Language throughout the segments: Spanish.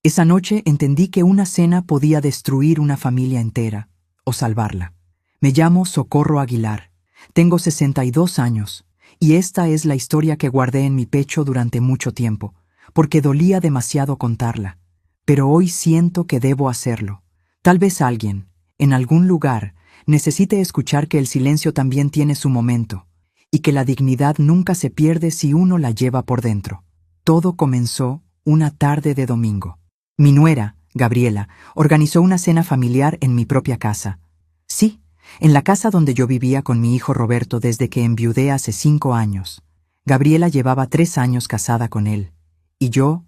Esa noche entendí que una cena podía destruir una familia entera o salvarla. Me llamo Socorro Aguilar. Tengo 62 años y esta es la historia que guardé en mi pecho durante mucho tiempo, porque dolía demasiado contarla. Pero hoy siento que debo hacerlo. Tal vez alguien, en algún lugar, necesite escuchar que el silencio también tiene su momento y que la dignidad nunca se pierde si uno la lleva por dentro. Todo comenzó una tarde de domingo. Mi nuera, Gabriela, organizó una cena familiar en mi propia casa. Sí, en la casa donde yo vivía con mi hijo Roberto desde que enviudé hace 5 años. Gabriela llevaba 3 años casada con él. Y yo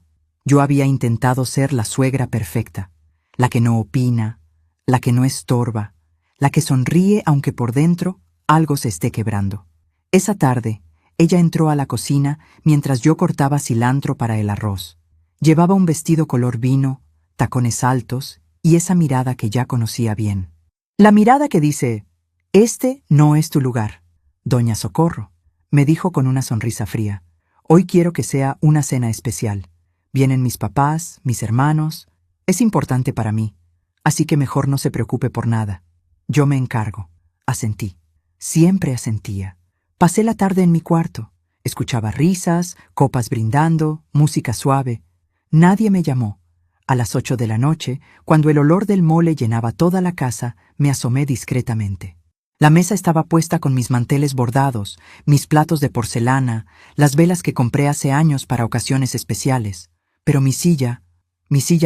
había intentado ser la suegra perfecta, la que no opina, la que no estorba, la que sonríe aunque por dentro algo se esté quebrando. Esa tarde, ella entró a la cocina mientras yo cortaba cilantro para el arroz. Llevaba un vestido color vino, tacones altos y esa mirada que ya conocía bien. La mirada que dice, «Este no es tu lugar, doña Socorro», me dijo con una sonrisa fría. «Hoy quiero que sea una cena especial. Vienen mis papás, mis hermanos. Es importante para mí, así que mejor no se preocupe por nada. Yo me encargo». Asentí. Siempre asentía. Pasé la tarde en mi cuarto. Escuchaba risas, copas brindando, música suave. Nadie me llamó. A las 8 de la noche, cuando el olor del mole llenaba toda la casa, me asomé discretamente. La mesa estaba puesta con mis manteles bordados, mis platos de porcelana, las velas que compré hace años para ocasiones especiales. Pero mi silla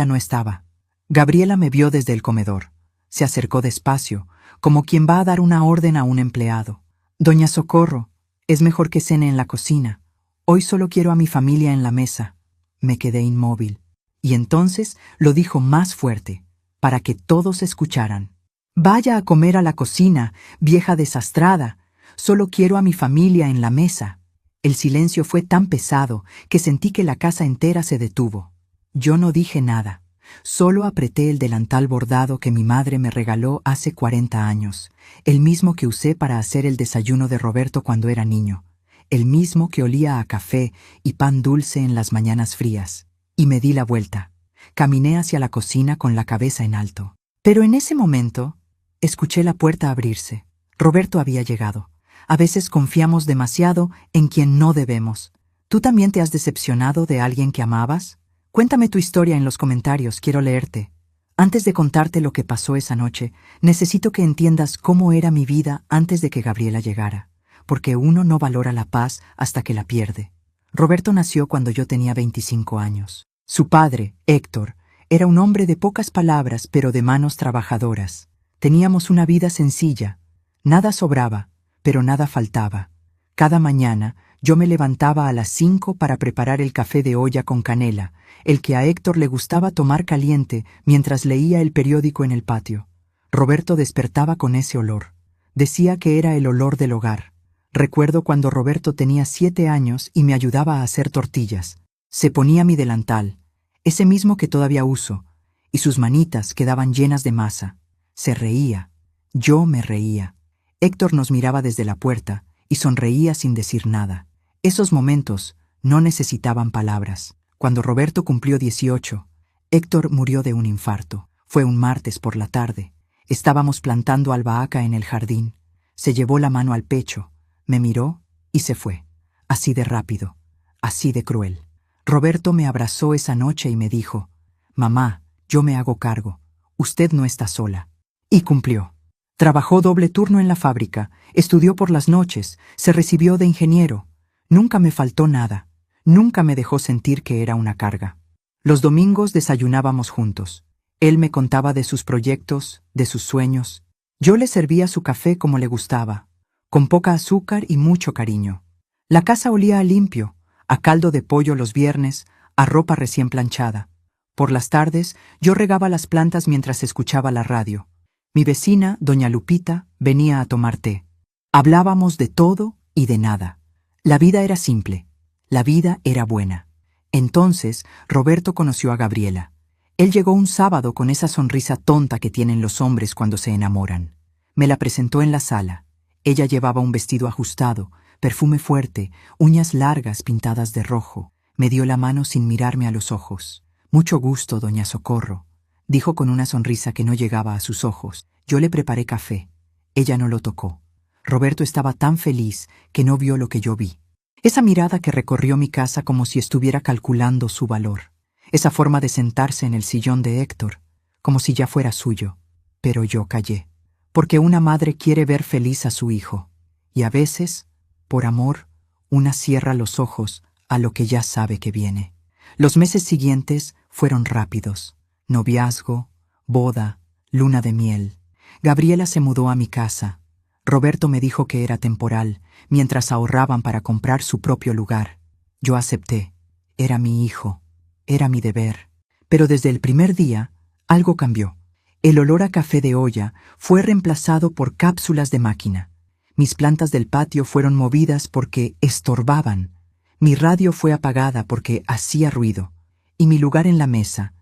no estaba. Gabriela me vio desde el comedor. Se acercó despacio, como quien va a dar una orden a un empleado. «Doña Socorro, es mejor que cene en la cocina. Hoy solo quiero a mi familia en la mesa». Me quedé inmóvil. Y entonces lo dijo más fuerte, para que todos escucharan. «Vaya a comer a la cocina, vieja desastrada. Solo quiero a mi familia en la mesa». El silencio fue tan pesado que sentí que la casa entera se detuvo. Yo no dije nada. Solo apreté el delantal bordado que mi madre me regaló hace 40 años, el mismo que usé para hacer el desayuno de Roberto cuando era niño, el mismo que olía a café y pan dulce en las mañanas frías. Y me di la vuelta. Caminé hacia la cocina con la cabeza en alto. Pero en ese momento, escuché la puerta abrirse. Roberto había llegado. A veces confiamos demasiado en quien no debemos. ¿Tú también te has decepcionado de alguien que amabas? Cuéntame tu historia en los comentarios, quiero leerte. Antes de contarte lo que pasó esa noche, necesito que entiendas cómo era mi vida antes de que Gabriela llegara, porque uno no valora la paz hasta que la pierde. Roberto nació cuando yo tenía 25 años. Su padre, Héctor, era un hombre de pocas palabras pero de manos trabajadoras. Teníamos una vida sencilla. Nada sobraba, pero nada faltaba. Cada mañana yo me levantaba a las 5 para preparar el café de olla con canela, el que a Héctor le gustaba tomar caliente mientras leía el periódico en el patio. Roberto despertaba con ese olor. Decía que era el olor del hogar. Recuerdo cuando Roberto tenía 7 años y me ayudaba a hacer tortillas. Se ponía mi delantal, ese mismo que todavía uso, y sus manitas quedaban llenas de masa. Se reía. Yo me reía. Héctor nos miraba desde la puerta y sonreía sin decir nada. Esos momentos no necesitaban palabras. Cuando Roberto cumplió 18, Héctor murió de un infarto. Fue un martes por la tarde. Estábamos plantando albahaca en el jardín. Se llevó la mano al pecho, me miró y se fue. Así de rápido, así de cruel. Roberto me abrazó esa noche y me dijo, «Mamá, yo me hago cargo. Usted no está sola». Y cumplió. Trabajó doble turno en la fábrica, estudió por las noches, se recibió de ingeniero. Nunca me faltó nada. Nunca me dejó sentir que era una carga. Los domingos desayunábamos juntos. Él me contaba de sus proyectos, de sus sueños. Yo le servía su café como le gustaba, con poca azúcar y mucho cariño. La casa olía a limpio, a caldo de pollo los viernes, a ropa recién planchada. Por las tardes, yo regaba las plantas mientras escuchaba la radio. Mi vecina, doña Lupita, venía a tomar té. Hablábamos de todo y de nada. La vida era simple. La vida era buena. Entonces, Roberto conoció a Gabriela. Él llegó un sábado con esa sonrisa tonta que tienen los hombres cuando se enamoran. Me la presentó en la sala. Ella llevaba un vestido ajustado, perfume fuerte, uñas largas pintadas de rojo. Me dio la mano sin mirarme a los ojos. Mucho gusto, doña Socorro, dijo con una sonrisa que no llegaba a sus ojos. Yo le preparé café. Ella no lo tocó. Roberto estaba tan feliz que no vio lo que yo vi. Esa mirada que recorrió mi casa como si estuviera calculando su valor. Esa forma de sentarse en el sillón de Héctor, como si ya fuera suyo. Pero yo callé. Porque una madre quiere ver feliz a su hijo. Y a veces, por amor, una cierra los ojos a lo que ya sabe que viene. Los meses siguientes fueron rápidos. Noviazgo, boda, luna de miel. Gabriela se mudó a mi casa. Roberto me dijo que era temporal, mientras ahorraban para comprar su propio lugar. Yo acepté. Era mi hijo. Era mi deber. Pero desde el primer día, algo cambió. El olor a café de olla fue reemplazado por cápsulas de máquina. Mis plantas del patio fueron movidas porque estorbaban. Mi radio fue apagada porque hacía ruido. Y mi lugar en la mesa,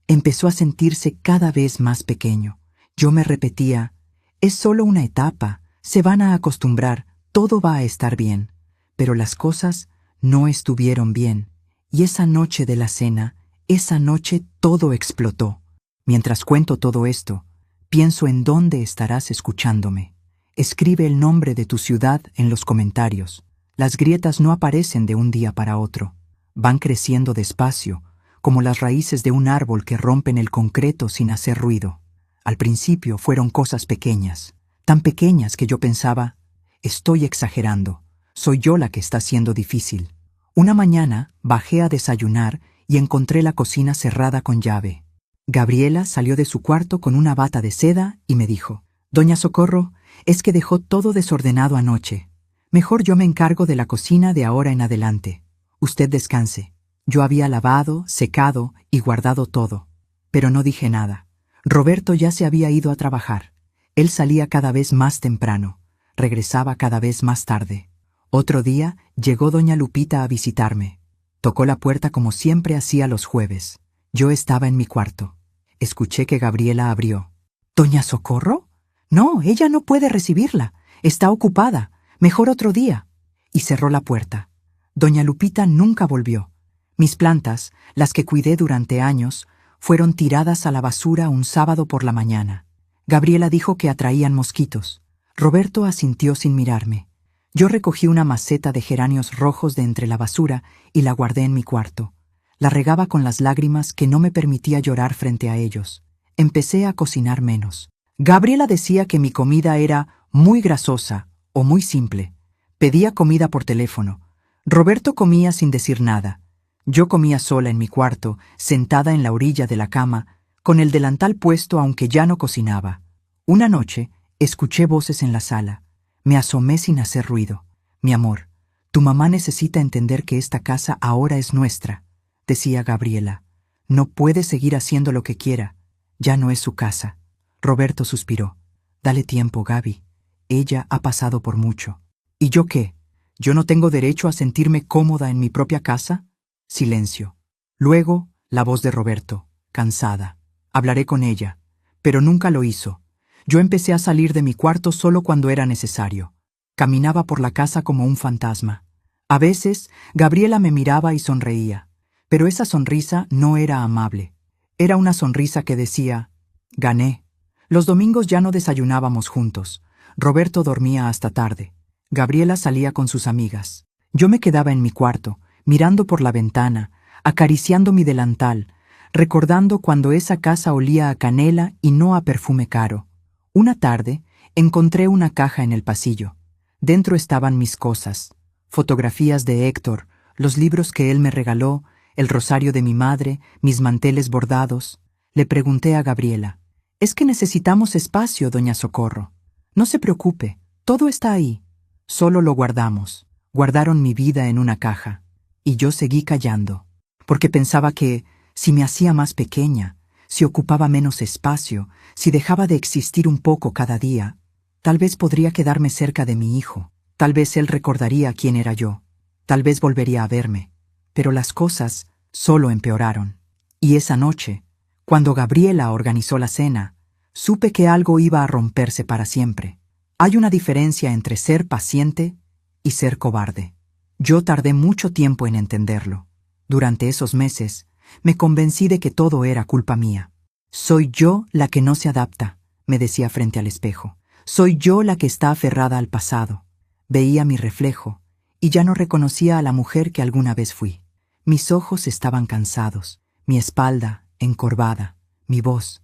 empezó a sentirse cada vez más pequeño. Yo me repetía, es solo una etapa, se van a acostumbrar, todo va a estar bien. Pero las cosas no estuvieron bien. Y esa noche de la cena, esa noche todo explotó. Mientras cuento todo esto, pienso en dónde estarás escuchándome. Escribe el nombre de tu ciudad en los comentarios. Las grietas no aparecen de un día para otro. Van creciendo despacio, como las raíces de un árbol que rompen el concreto sin hacer ruido. Al principio fueron cosas pequeñas, tan pequeñas que yo pensaba, estoy exagerando, soy yo la que está siendo difícil. Una mañana bajé a desayunar y encontré la cocina cerrada con llave. Gabriela salió de su cuarto con una bata de seda y me dijo, «Doña Socorro, es que dejó todo desordenado anoche. Mejor yo me encargo de la cocina de ahora en adelante. Usted descanse». Yo había lavado, secado y guardado todo, pero no dije nada. Roberto ya se había ido a trabajar. Él salía cada vez más temprano, regresaba cada vez más tarde. Otro día llegó doña Lupita a visitarme. Tocó la puerta como siempre hacía los jueves. Yo estaba en mi cuarto. Escuché que Gabriela abrió. «¿Doña Socorro? No, ella no puede recibirla. Está ocupada. Mejor otro día». Y cerró la puerta. Doña Lupita nunca volvió. Mis plantas, las que cuidé durante años, fueron tiradas a la basura un sábado por la mañana. Gabriela dijo que atraían mosquitos. Roberto asintió sin mirarme. Yo recogí una maceta de geranios rojos de entre la basura y la guardé en mi cuarto. La regaba con las lágrimas que no me permitía llorar frente a ellos. Empecé a cocinar menos. Gabriela decía que mi comida era muy grasosa o muy simple. Pedía comida por teléfono. Roberto comía sin decir nada. Yo comía sola en mi cuarto, sentada en la orilla de la cama, con el delantal puesto aunque ya no cocinaba. Una noche, escuché voces en la sala. Me asomé sin hacer ruido. «Mi amor, tu mamá necesita entender que esta casa ahora es nuestra», decía Gabriela. «No puede seguir haciendo lo que quiera. Ya no es su casa». Roberto suspiró. «Dale tiempo, Gaby. Ella ha pasado por mucho». «¿Y yo qué? ¿Yo no tengo derecho a sentirme cómoda en mi propia casa?» Silencio. Luego, la voz de Roberto, cansada. «Hablaré con ella». Pero nunca lo hizo. Yo empecé a salir de mi cuarto solo cuando era necesario. Caminaba por la casa como un fantasma. A veces, Gabriela me miraba y sonreía. Pero esa sonrisa no era amable. Era una sonrisa que decía, «Gané». Los domingos ya no desayunábamos juntos. Roberto dormía hasta tarde. Gabriela salía con sus amigas. Yo me quedaba en mi cuarto, mirando por la ventana, acariciando mi delantal, recordando cuando esa casa olía a canela y no a perfume caro. Una tarde, encontré una caja en el pasillo. Dentro estaban mis cosas, fotografías de Héctor, los libros que él me regaló, el rosario de mi madre, mis manteles bordados. Le pregunté a Gabriela, «Es que necesitamos espacio, doña Socorro». «No se preocupe, todo está ahí». Solo lo guardamos. Guardaron mi vida en una caja. Y yo seguí callando, porque pensaba que, si me hacía más pequeña, si ocupaba menos espacio, si dejaba de existir un poco cada día, tal vez podría quedarme cerca de mi hijo, tal vez él recordaría quién era yo, tal vez volvería a verme. Pero las cosas solo empeoraron. Y esa noche, cuando Gabriela organizó la cena, supe que algo iba a romperse para siempre. Hay una diferencia entre ser paciente y ser cobarde. Yo tardé mucho tiempo en entenderlo. Durante esos meses, me convencí de que todo era culpa mía. Soy yo la que no se adapta, me decía frente al espejo. Soy yo la que está aferrada al pasado. Veía mi reflejo, y ya no reconocía a la mujer que alguna vez fui. Mis ojos estaban cansados, mi espalda encorvada, mi voz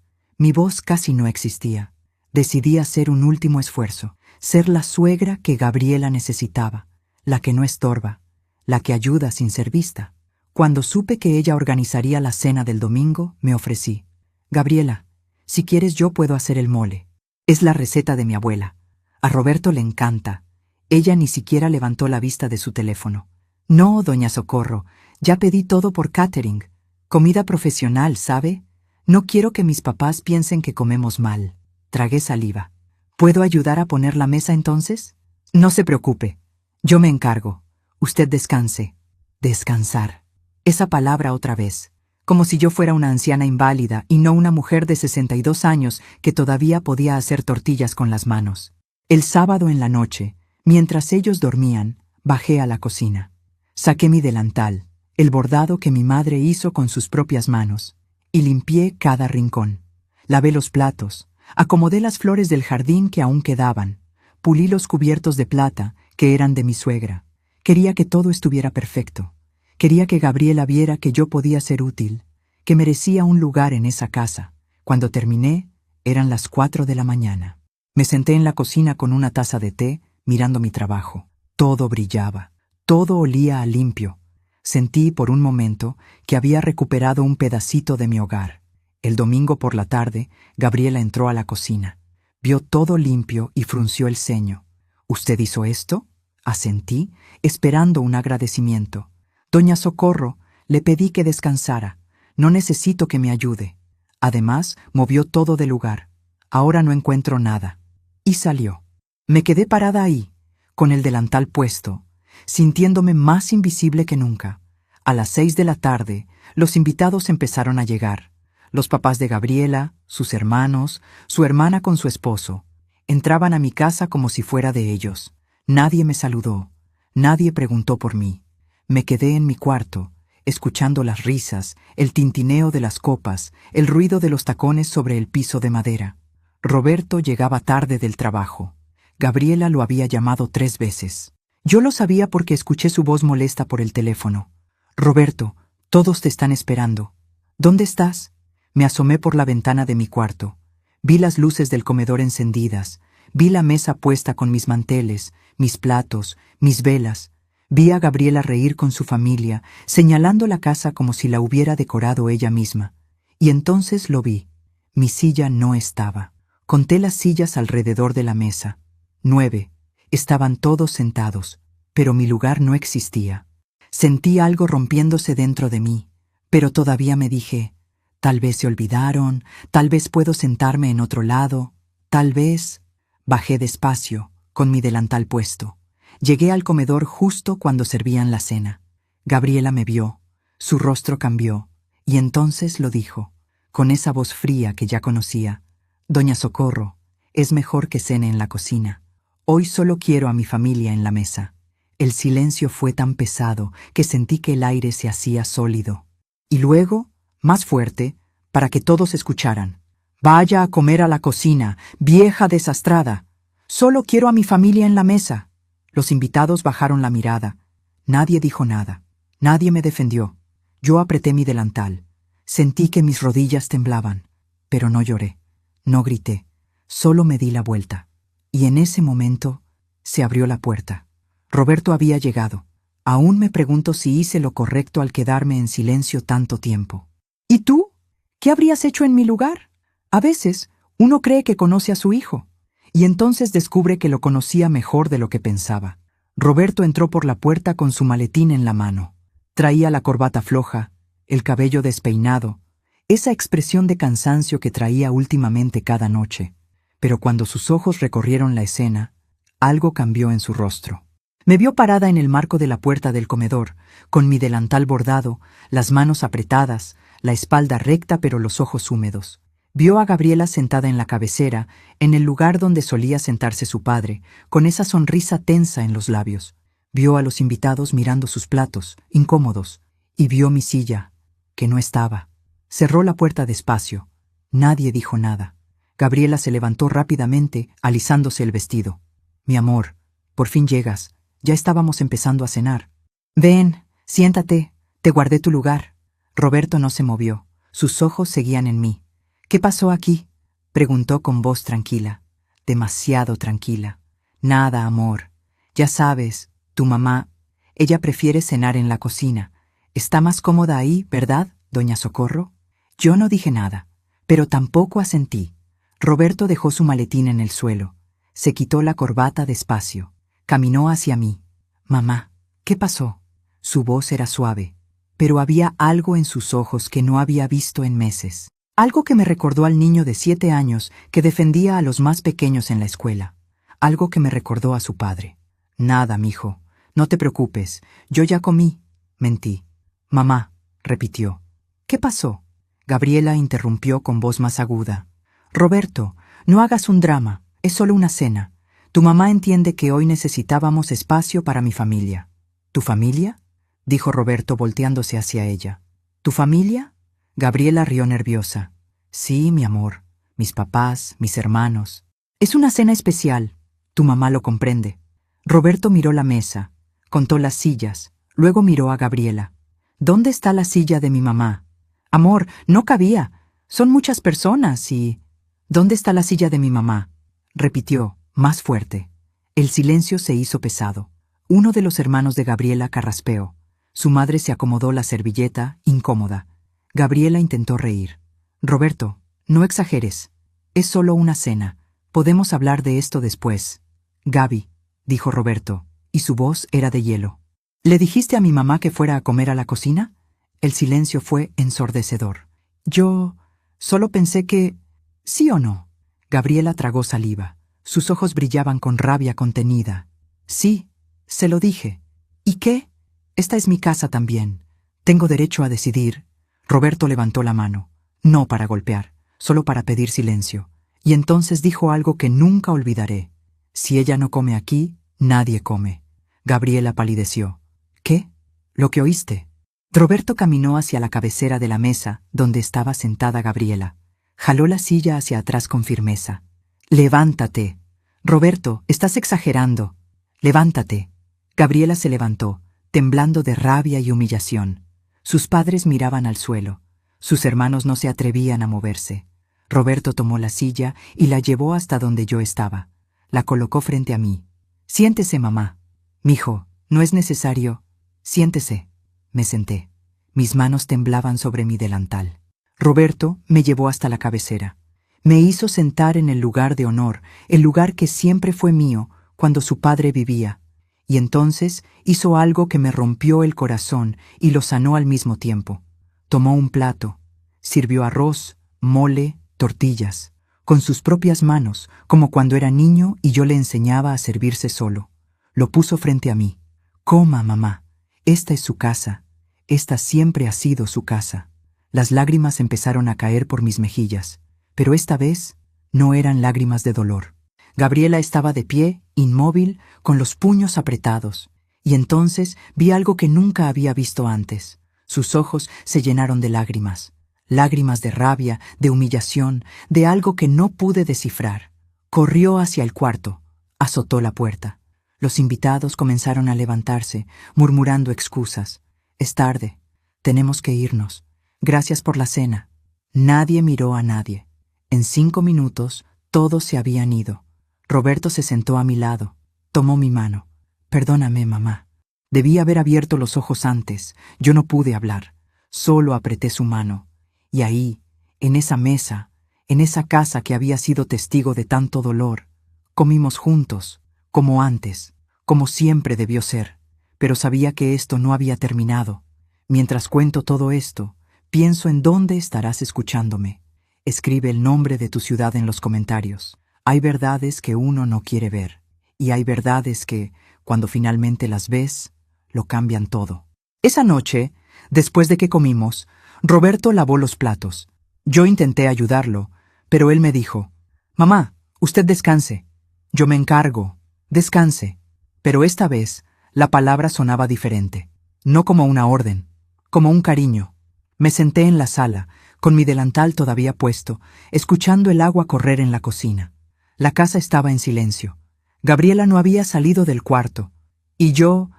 casi no existía. Decidí hacer un último esfuerzo, ser la suegra que Gabriela necesitaba, la que no estorba, la que ayuda sin ser vista. Cuando supe que ella organizaría la cena del domingo, me ofrecí. Gabriela, si quieres yo puedo hacer el mole. Es la receta de mi abuela. A Roberto le encanta. Ella ni siquiera levantó la vista de su teléfono. No, doña Socorro, ya pedí todo por catering. Comida profesional, ¿sabe? No quiero que mis papás piensen que comemos mal. Tragué saliva. ¿Puedo ayudar a poner la mesa entonces? No se preocupe. Yo me encargo. Usted descanse. Descansar. Esa palabra otra vez. Como si yo fuera una anciana inválida y no una mujer de 62 años que todavía podía hacer tortillas con las manos. El sábado en la noche, mientras ellos dormían, bajé a la cocina. Saqué mi delantal, el bordado que mi madre hizo con sus propias manos, y limpié cada rincón. Lavé los platos, acomodé las flores del jardín que aún quedaban, pulí los cubiertos de plata que eran de mi suegra. Quería que todo estuviera perfecto. Quería que Gabriela viera que yo podía ser útil, que merecía un lugar en esa casa. Cuando terminé, eran las 4 de la mañana. Me senté en la cocina con una taza de té, mirando mi trabajo. Todo brillaba, todo olía a limpio. Sentí por un momento que había recuperado un pedacito de mi hogar. El domingo por la tarde, Gabriela entró a la cocina. Vio todo limpio y frunció el ceño. ¿Usted hizo esto? Asentí, esperando un agradecimiento. Doña Socorro, le pedí que descansara. No necesito que me ayude. Además, movió todo de lugar. Ahora no encuentro nada. Y salió. Me quedé parada ahí, con el delantal puesto, sintiéndome más invisible que nunca. A las 6 de la tarde, los invitados empezaron a llegar. Los papás de Gabriela, sus hermanos, su hermana con su esposo. Entraban a mi casa como si fuera de ellos. Nadie me saludó. Nadie preguntó por mí. Me quedé en mi cuarto, escuchando las risas, el tintineo de las copas, el ruido de los tacones sobre el piso de madera. Roberto llegaba tarde del trabajo. Gabriela lo había llamado 3 veces. Yo lo sabía porque escuché su voz molesta por el teléfono. Roberto, todos te están esperando. ¿Dónde estás? Me asomé por la ventana de mi cuarto. Vi las luces del comedor encendidas. Vi la mesa puesta con mis manteles, mis platos, mis velas. Vi a Gabriela reír con su familia, señalando la casa como si la hubiera decorado ella misma. Y entonces lo vi. Mi silla no estaba. Conté las sillas alrededor de la mesa. 9. Estaban todos sentados, pero mi lugar no existía. Sentí algo rompiéndose dentro de mí, pero todavía me dije, tal vez se olvidaron, tal vez puedo sentarme en otro lado, tal vez... Bajé despacio, con mi delantal puesto. Llegué al comedor justo cuando servían la cena. Gabriela me vio, su rostro cambió, y entonces lo dijo, con esa voz fría que ya conocía. Doña Socorro, es mejor que cene en la cocina. Hoy solo quiero a mi familia en la mesa. El silencio fue tan pesado que sentí que el aire se hacía sólido. Y luego, más fuerte, para que todos escucharan. Vaya a comer a la cocina, vieja desastrada. Solo quiero a mi familia en la mesa. Los invitados bajaron la mirada. Nadie dijo nada. Nadie me defendió. Yo apreté mi delantal. Sentí que mis rodillas temblaban. Pero no lloré. No grité. Solo me di la vuelta. Y en ese momento se abrió la puerta. Roberto había llegado. Aún me pregunto si hice lo correcto al quedarme en silencio tanto tiempo. ¿Y tú? ¿Qué habrías hecho en mi lugar? A veces, uno cree que conoce a su hijo. Y entonces descubre que lo conocía mejor de lo que pensaba. Roberto entró por la puerta con su maletín en la mano. Traía la corbata floja, el cabello despeinado, esa expresión de cansancio que traía últimamente cada noche. Pero cuando sus ojos recorrieron la escena, algo cambió en su rostro. Me vio parada en el marco de la puerta del comedor, con mi delantal bordado, las manos apretadas, la espalda recta pero los ojos húmedos. Vio a Gabriela sentada en la cabecera, en el lugar donde solía sentarse su padre, con esa sonrisa tensa en los labios. Vio a los invitados mirando sus platos, incómodos, y vio mi silla, que no estaba. Cerró la puerta despacio. Nadie dijo nada. Gabriela se levantó rápidamente, alisándose el vestido. Mi amor, por fin llegas. Ya estábamos empezando a cenar. Ven, siéntate, te guardé tu lugar. Roberto no se movió. Sus ojos seguían en mí. ¿Qué pasó aquí?, preguntó con voz tranquila. Demasiado tranquila. Nada, amor. Ya sabes, tu mamá, ella prefiere cenar en la cocina. Está más cómoda ahí, ¿verdad, doña Socorro? Yo no dije nada, pero tampoco asentí. Roberto dejó su maletín en el suelo. Se quitó la corbata despacio. Caminó hacia mí. Mamá, ¿qué pasó? Su voz era suave, pero había algo en sus ojos que no había visto en meses. Algo que me recordó al niño de 7 años que defendía a los más pequeños en la escuela. Algo que me recordó a su padre. Nada, mijo. No te preocupes. Yo ya comí. Mentí. Mamá, repitió. ¿Qué pasó? Gabriela interrumpió con voz más aguda. Roberto, no hagas un drama. Es solo una cena. Tu mamá entiende que hoy necesitábamos espacio para mi familia. ¿Tu familia?, dijo Roberto volteándose hacia ella. ¿Tu familia? Gabriela rió nerviosa. Sí, mi amor. Mis papás, mis hermanos. Es una cena especial. Tu mamá lo comprende. Roberto miró la mesa, contó las sillas, luego miró a Gabriela. ¿Dónde está la silla de mi mamá? Amor, no cabía. Son muchas personas y... ¿Dónde está la silla de mi mamá?, repitió, más fuerte. El silencio se hizo pesado. Uno de los hermanos de Gabriela carraspeó. Su madre se acomodó la servilleta, incómoda. Gabriela intentó reír. Roberto, no exageres. Es solo una cena. Podemos hablar de esto después. Gaby, dijo Roberto, y su voz era de hielo. ¿Le dijiste a mi mamá que fuera a comer a la cocina? El silencio fue ensordecedor. Yo solo pensé que... ¿Sí o no? Gabriela tragó saliva. Sus ojos brillaban con rabia contenida. Sí, se lo dije. ¿Y qué? Esta es mi casa también. Tengo derecho a decidir. Roberto levantó la mano. No para golpear, solo para pedir silencio. Y entonces dijo algo que nunca olvidaré. Si ella no come aquí, nadie come. Gabriela palideció. ¿Qué? ¿Lo que oíste? Roberto caminó hacia la cabecera de la mesa donde estaba sentada Gabriela. Jaló la silla hacia atrás con firmeza. Levántate. Roberto, estás exagerando. Levántate. Gabriela se levantó, temblando de rabia y humillación. Sus padres miraban al suelo. Sus hermanos no se atrevían a moverse. Roberto tomó la silla y la llevó hasta donde yo estaba. La colocó frente a mí. Siéntese, mamá. Mijo, no es necesario. Siéntese. Me senté. Mis manos temblaban sobre mi delantal. Roberto me llevó hasta la cabecera. Me hizo sentar en el lugar de honor, el lugar que siempre fue mío cuando su padre vivía. Y entonces hizo algo que me rompió el corazón y lo sanó al mismo tiempo. Tomó un plato, sirvió arroz, mole, tortillas, con sus propias manos, como cuando era niño y yo le enseñaba a servirse solo. Lo puso frente a mí. Coma, mamá. Esta es su casa. Esta siempre ha sido su casa. Las lágrimas empezaron a caer por mis mejillas, pero esta vez no eran lágrimas de dolor. Gabriela estaba de pie, inmóvil, con los puños apretados, y entonces vi algo que nunca había visto antes. Sus ojos se llenaron de lágrimas, lágrimas de rabia, de humillación, de algo que no pude descifrar. Corrió hacia el cuarto, azotó la puerta. Los invitados comenzaron a levantarse, murmurando excusas. Es tarde, tenemos que irnos. Gracias por la cena. Nadie miró a nadie. En 5 minutos, todos se habían ido. Roberto se sentó a mi lado. Tomó mi mano. Perdóname, mamá. Debí haber abierto los ojos antes. Yo no pude hablar. Solo apreté su mano. Y ahí, en esa mesa, en esa casa que había sido testigo de tanto dolor, comimos juntos, como antes, como siempre debió ser. Pero sabía que esto no había terminado. Mientras cuento todo esto, pienso en dónde estarás escuchándome. Escribe el nombre de tu ciudad en los comentarios. Hay verdades que uno no quiere ver, y hay verdades que, cuando finalmente las ves, lo cambian todo. Esa noche, después de que comimos, Roberto lavó los platos. Yo intenté ayudarlo, pero él me dijo, «Mamá, usted descanse. Yo me encargo. Descanse». Pero esta vez, la palabra sonaba diferente. No como una orden, como un cariño. Me senté en la sala, con mi delantal todavía puesto, escuchando el agua correr en la cocina. La casa estaba en silencio. Gabriela no había salido del cuarto. Y yo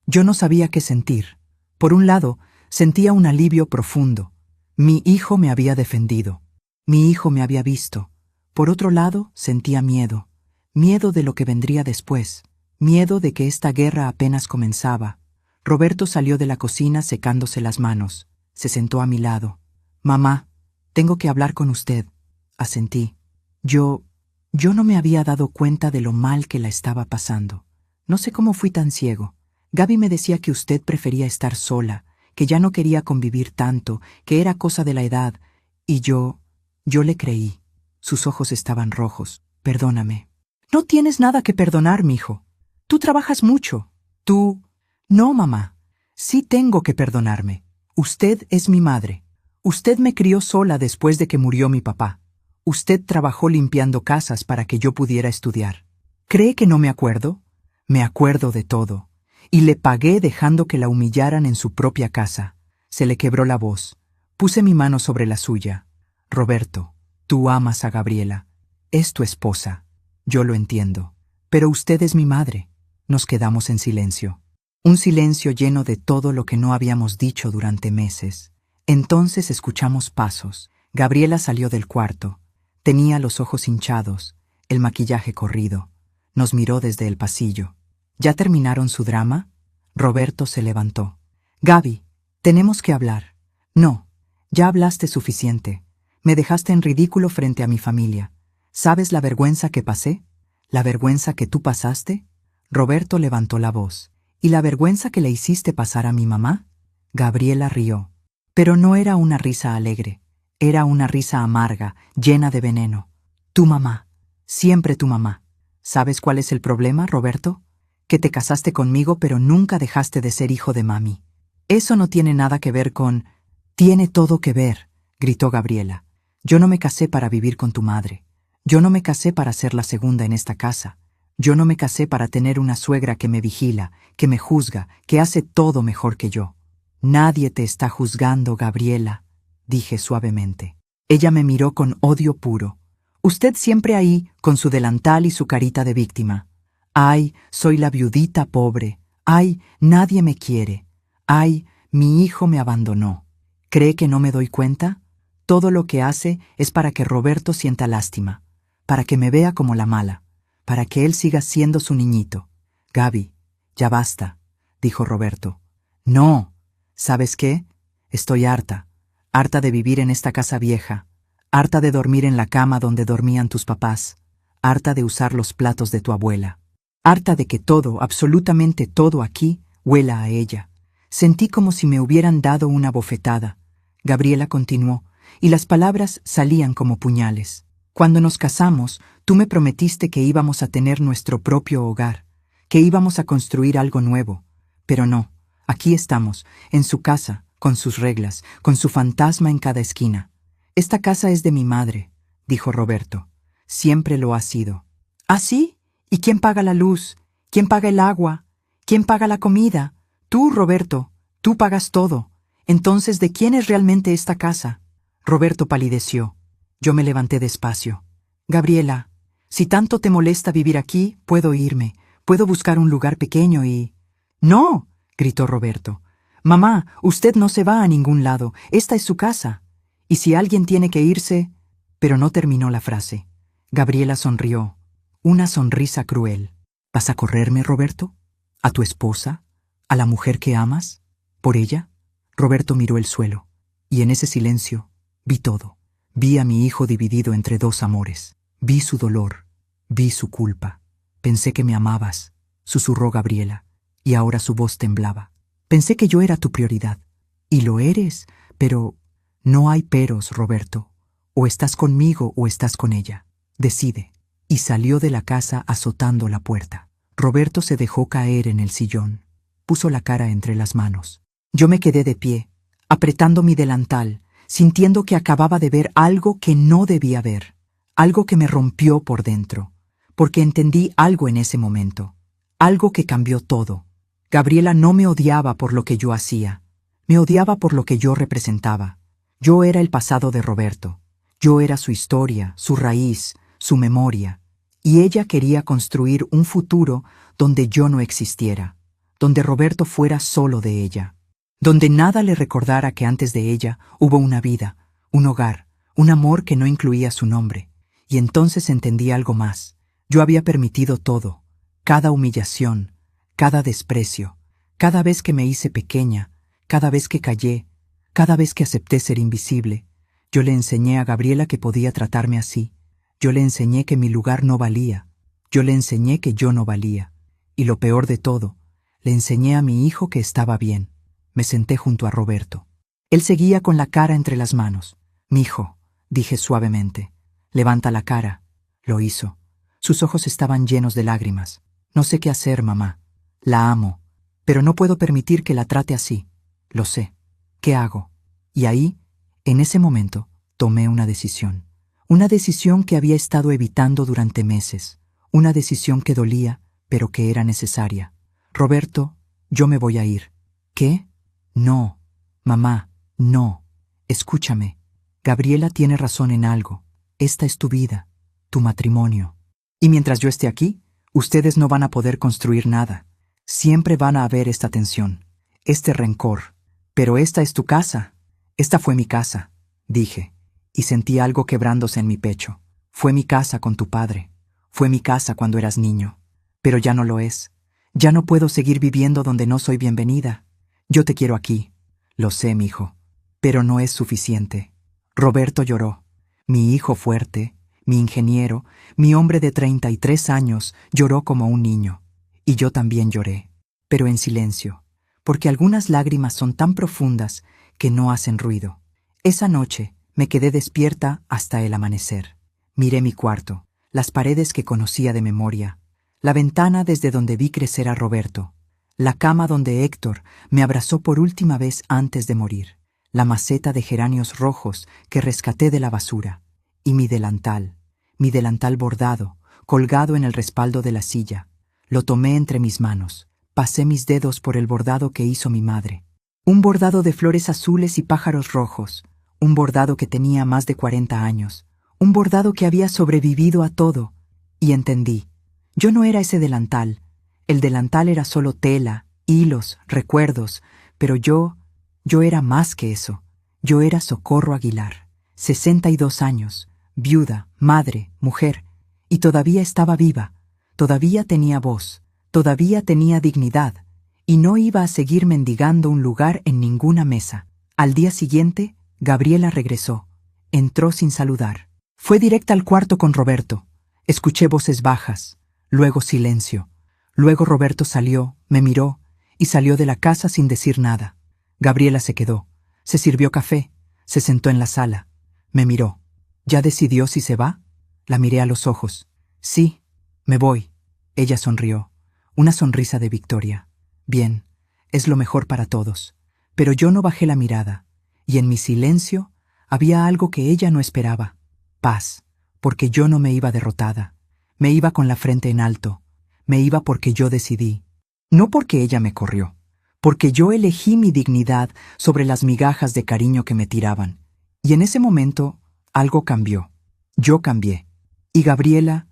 no sabía qué sentir. Por un lado, sentía un alivio profundo. Mi hijo me había defendido. Mi hijo me había visto. Por otro lado, sentía miedo. Miedo de lo que vendría después. Miedo de que esta guerra apenas comenzaba. Roberto salió de la cocina secándose las manos. Se sentó a mi lado. «Mamá, tengo que hablar con usted», asentí. Yo no me había dado cuenta de lo mal que la estaba pasando. No sé cómo fui tan ciego. Gaby me decía que usted prefería estar sola, que ya no quería convivir tanto, que era cosa de la edad. Y yo le creí. Sus ojos estaban rojos. «Perdóname». «No tienes nada que perdonar, mijo. Tú trabajas mucho. Tú...» «No, mamá. Sí tengo que perdonarme. Usted es mi madre. Usted me crió sola después de que murió mi papá. Usted trabajó limpiando casas para que yo pudiera estudiar. ¿Cree que no me acuerdo? Me acuerdo de todo. Y le pagué dejando que la humillaran en su propia casa». Se le quebró la voz. Puse mi mano sobre la suya. «Roberto, tú amas a Gabriela. Es tu esposa. Yo lo entiendo. Pero usted es mi madre». Nos quedamos en silencio. Un silencio lleno de todo lo que no habíamos dicho durante meses. Entonces escuchamos pasos. Gabriela salió del cuarto. Tenía los ojos hinchados, el maquillaje corrido. Nos miró desde el pasillo. ¿Ya terminaron su drama? Roberto se levantó. «Gaby, tenemos que hablar». «No, ya hablaste suficiente. Me dejaste en ridículo frente a mi familia. ¿Sabes la vergüenza que pasé? ¿La vergüenza que tú pasaste?» Roberto levantó la voz. «¿Y la vergüenza que le hiciste pasar a mi mamá?» Gabriela rió. Pero no era una risa alegre. Era una risa amarga, llena de veneno. «Tu mamá. Siempre tu mamá. ¿Sabes cuál es el problema, Roberto? Que te casaste conmigo pero nunca dejaste de ser hijo de mami. Eso no tiene nada que ver con...» «Tiene todo que ver», gritó Gabriela. «Yo no me casé para vivir con tu madre. Yo no me casé para ser la segunda en esta casa. Yo no me casé para tener una suegra que me vigila, que me juzga, que hace todo mejor que yo». «Nadie te está juzgando, Gabriela», dije suavemente. Ella me miró con odio puro. «Usted siempre ahí, con su delantal y su carita de víctima. Ay, soy la viudita pobre. Ay, nadie me quiere. Ay, mi hijo me abandonó. ¿Cree que no me doy cuenta? Todo lo que hace es para que Roberto sienta lástima, para que me vea como la mala, para que él siga siendo su niñito». «Gaby, ya basta», dijo Roberto. «No. ¿Sabes qué? Estoy harta. Harta de vivir en esta casa vieja. Harta de dormir en la cama donde dormían tus papás. Harta de usar los platos de tu abuela. Harta de que todo, absolutamente todo aquí, huela a ella». Sentí como si me hubieran dado una bofetada. Gabriela continuó, y las palabras salían como puñales. «Cuando nos casamos, tú me prometiste que íbamos a tener nuestro propio hogar, que íbamos a construir algo nuevo. Pero no, aquí estamos, en su casa, con sus reglas, con su fantasma en cada esquina. Esta casa es de mi madre», dijo Roberto. «Siempre lo ha sido». «¿Ah, sí? ¿Y quién paga la luz? ¿Quién paga el agua? ¿Quién paga la comida? Tú, Roberto, tú pagas todo. Entonces, ¿de quién es realmente esta casa?» Roberto palideció. Yo me levanté despacio. «Gabriela, si tanto te molesta vivir aquí, puedo irme. Puedo buscar un lugar pequeño y...» «No», gritó Roberto. «Mamá, usted no se va a ningún lado. Esta es su casa. Y si alguien tiene que irse...» Pero no terminó la frase. Gabriela sonrió. Una sonrisa cruel. «¿Vas a correrme, Roberto? ¿A tu esposa? ¿A la mujer que amas? ¿Por ella?» Roberto miró el suelo. Y en ese silencio vi todo. Vi a mi hijo dividido entre dos amores. Vi su dolor. Vi su culpa. «Pensé que me amabas», susurró Gabriela. Y ahora su voz temblaba. «Pensé que yo era tu prioridad. Y lo eres, pero no hay peros, Roberto. O estás conmigo o estás con ella. Decide». Y salió de la casa azotando la puerta. Roberto se dejó caer en el sillón. Puso la cara entre las manos. Yo me quedé de pie, apretando mi delantal, sintiendo que acababa de ver algo que no debía ver. Algo que me rompió por dentro. Porque entendí algo en ese momento. Algo que cambió todo. Gabriela no me odiaba por lo que yo hacía. Me odiaba por lo que yo representaba. Yo era el pasado de Roberto. Yo era su historia, su raíz, su memoria. Y ella quería construir un futuro donde yo no existiera, donde Roberto fuera solo de ella, donde nada le recordara que antes de ella hubo una vida, un hogar, un amor que no incluía su nombre. Y entonces entendí algo más. Yo había permitido todo, cada humillación, cada desprecio, cada vez que me hice pequeña, cada vez que callé, cada vez que acepté ser invisible. Yo le enseñé a Gabriela que podía tratarme así. Yo le enseñé que mi lugar no valía. Yo le enseñé que yo no valía. Y lo peor de todo, le enseñé a mi hijo que estaba bien. Me senté junto a Roberto. Él seguía con la cara entre las manos. «Mijo», dije suavemente, «levanta la cara». Lo hizo. Sus ojos estaban llenos de lágrimas. «No sé qué hacer, mamá. La amo, pero no puedo permitir que la trate así. Lo sé. ¿Qué hago?» Y ahí, en ese momento, tomé una decisión. Una decisión que había estado evitando durante meses. Una decisión que dolía, pero que era necesaria. «Roberto, yo me voy a ir». «¿Qué?» «No, mamá, no. Escúchame. Gabriela tiene razón en algo. Esta es tu vida, tu matrimonio. Y mientras yo esté aquí, ustedes no van a poder construir nada. Siempre van a haber esta tensión, este rencor. Pero esta es tu casa. Esta fue mi casa», dije, y sentí algo quebrándose en mi pecho. «Fue mi casa con tu padre. Fue mi casa cuando eras niño. Pero ya no lo es. Ya no puedo seguir viviendo donde no soy bienvenida. Yo te quiero aquí». «Lo sé, mijo, pero no es suficiente». Roberto lloró. Mi hijo fuerte, mi ingeniero, mi hombre de 33 años, lloró como un niño. Y yo también lloré, pero en silencio, porque algunas lágrimas son tan profundas que no hacen ruido. Esa noche me quedé despierta hasta el amanecer. Miré mi cuarto, las paredes que conocía de memoria, la ventana desde donde vi crecer a Roberto, la cama donde Héctor me abrazó por última vez antes de morir, la maceta de geranios rojos que rescaté de la basura, y mi delantal bordado, colgado en el respaldo de la silla. Lo tomé entre mis manos, pasé mis dedos por el bordado que hizo mi madre. Un bordado de flores azules y pájaros rojos, un bordado que tenía más de 40 años, un bordado que había sobrevivido a todo, y entendí. Yo no era ese delantal. El delantal era solo tela, hilos, recuerdos, pero yo era más que eso. Yo era Socorro Aguilar, 62 años, viuda, madre, mujer, y todavía estaba viva, todavía tenía voz, todavía tenía dignidad, y no iba a seguir mendigando un lugar en ninguna mesa. Al día siguiente, Gabriela regresó. Entró sin saludar. Fue directa al cuarto con Roberto. Escuché voces bajas, luego silencio. Luego Roberto salió, me miró, y salió de la casa sin decir nada. Gabriela se quedó. Se sirvió café. Se sentó en la sala. Me miró. ¿Ya decidió si se va? La miré a los ojos. Sí, me voy. Ella sonrió. Una sonrisa de victoria. Bien, es lo mejor para todos. Pero yo no bajé la mirada, y en mi silencio había algo que ella no esperaba. Paz, porque yo no me iba derrotada. Me iba con la frente en alto. Me iba porque yo decidí. No porque ella me corrió. Porque yo elegí mi dignidad sobre las migajas de cariño que me tiraban. Y en ese momento, algo cambió. Yo cambié. Y Gabriela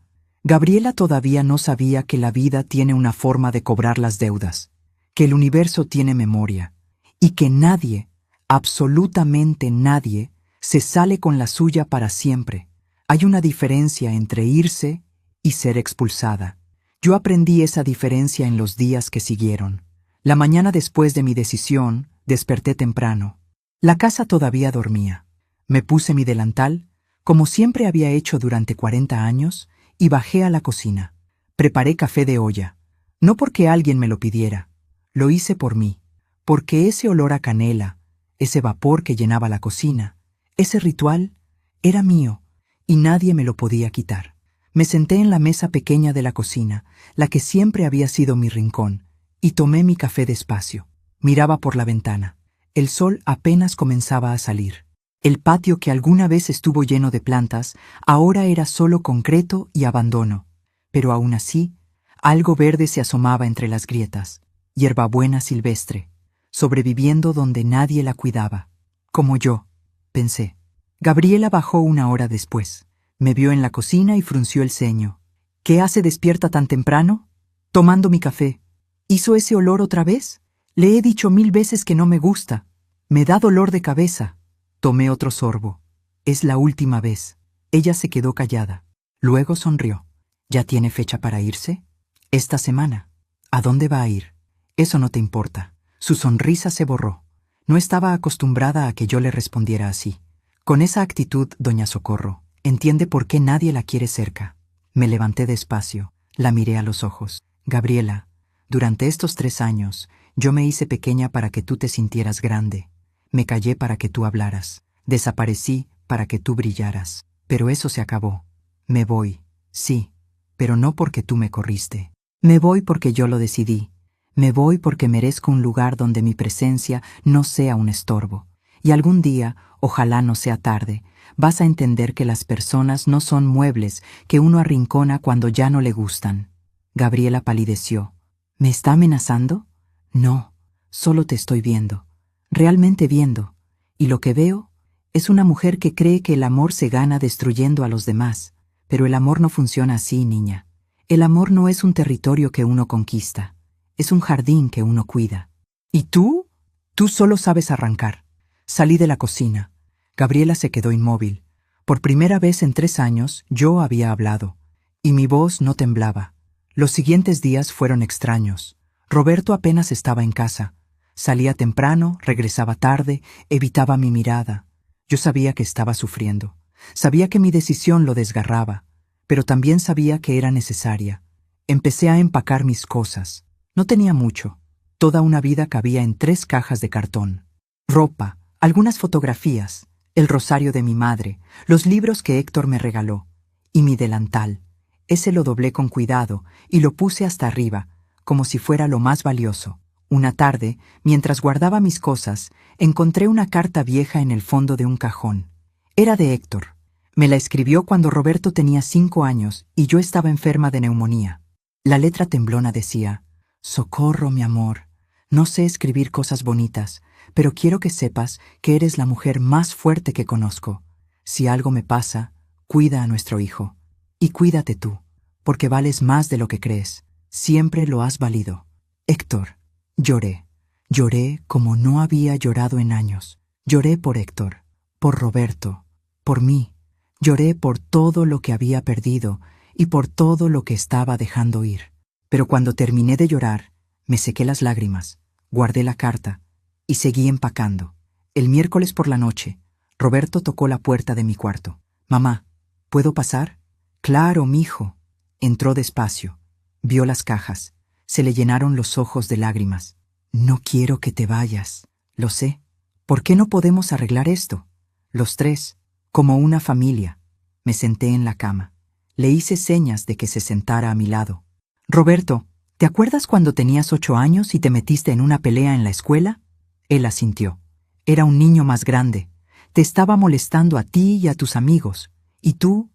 todavía no sabía que la vida tiene una forma de cobrar las deudas, que el universo tiene memoria, y que nadie, absolutamente nadie, se sale con la suya para siempre. Hay una diferencia entre irse y ser expulsada. Yo aprendí esa diferencia en los días que siguieron. La mañana después de mi decisión, desperté temprano. La casa todavía dormía. Me puse mi delantal, como siempre había hecho durante 40 años, y bajé a la cocina. Preparé café de olla, no porque alguien me lo pidiera. Lo hice por mí, porque ese olor a canela, ese vapor que llenaba la cocina, ese ritual, era mío, y nadie me lo podía quitar. Me senté en la mesa pequeña de la cocina, la que siempre había sido mi rincón, y tomé mi café despacio. Miraba por la ventana. El sol apenas comenzaba a salir. El patio que alguna vez estuvo lleno de plantas, ahora era solo concreto y abandono. Pero aún así, algo verde se asomaba entre las grietas. Hierbabuena silvestre. sobreviviendo donde nadie la cuidaba. Como yo, pensé. Gabriela bajó 1 hora después. Me vio en la cocina y frunció el ceño. ¿Qué hace despierta tan temprano? Tomando mi café. ¿Hizo ese olor otra vez? Le he dicho 1000 veces que no me gusta. Me da dolor de cabeza. Tomé otro sorbo. Es la última vez. Ella se quedó callada. Luego sonrió. ¿Ya tiene fecha para irse? Esta semana. ¿A dónde va a ir? Eso no te importa. Su sonrisa se borró. No estaba acostumbrada a que yo le respondiera así. Con esa actitud, doña Socorro, entiende por qué nadie la quiere cerca. Me levanté despacio, la miré a los ojos. Gabriela, durante estos 3 años, yo me hice pequeña para que tú te sintieras grande. Me callé para que tú hablaras. Desaparecí para que tú brillaras. Pero eso se acabó. Me voy, sí, pero no porque tú me corriste. Me voy porque yo lo decidí. Me voy porque merezco un lugar donde mi presencia no sea un estorbo. Y algún día, ojalá no sea tarde, vas a entender que las personas no son muebles que uno arrincona cuando ya no le gustan. Gabriela palideció. ¿Me está amenazando? No, solo te estoy viendo. Realmente viendo. Y lo que veo es una mujer que cree que el amor se gana destruyendo a los demás. Pero el amor no funciona así, niña. El amor no es un territorio que uno conquista. Es un jardín que uno cuida. ¿Y tú? Tú solo sabes arrancar. Salí de la cocina. Gabriela se quedó inmóvil. Por primera vez en 3 años yo había hablado. Y mi voz no temblaba. Los siguientes días fueron extraños. Roberto apenas estaba en casa. Salía temprano, regresaba tarde, evitaba mi mirada. Yo sabía que estaba sufriendo. Sabía que mi decisión lo desgarraba. Pero también sabía que era necesaria. Empecé a empacar mis cosas. No tenía mucho. Toda una vida cabía en 3 cajas de cartón. Ropa, algunas fotografías, el rosario de mi madre, los libros que Héctor me regaló, y mi delantal. Ese lo doblé con cuidado y lo puse hasta arriba, como si fuera lo más valioso. Una tarde, mientras guardaba mis cosas, encontré una carta vieja en el fondo de un cajón. Era de Héctor. Me la escribió cuando Roberto tenía 5 años y yo estaba enferma de neumonía. La letra temblona decía: Socorro, mi amor. No sé escribir cosas bonitas, pero quiero que sepas que eres la mujer más fuerte que conozco. Si algo me pasa, cuida a nuestro hijo. Y cuídate tú, porque vales más de lo que crees. Siempre lo has valido. Héctor. Lloré. Lloré como no había llorado en años. Lloré por Héctor, por Roberto, por mí. Lloré por todo lo que había perdido y por todo lo que estaba dejando ir. Pero cuando terminé de llorar, me sequé las lágrimas, guardé la carta y seguí empacando. El miércoles por la noche, Roberto tocó la puerta de mi cuarto. «Mamá, ¿puedo pasar?» «Claro, mijo». Entró despacio, vio las cajas, se le llenaron los ojos de lágrimas. «No quiero que te vayas, lo sé. ¿Por qué no podemos arreglar esto? Los 3, como una familia». Me senté en la cama. Le hice señas de que se sentara a mi lado. «Roberto, ¿te acuerdas cuando tenías 8 años y te metiste en una pelea en la escuela?» Él asintió. Era un niño más grande. Te estaba molestando a ti y a tus amigos. Y tú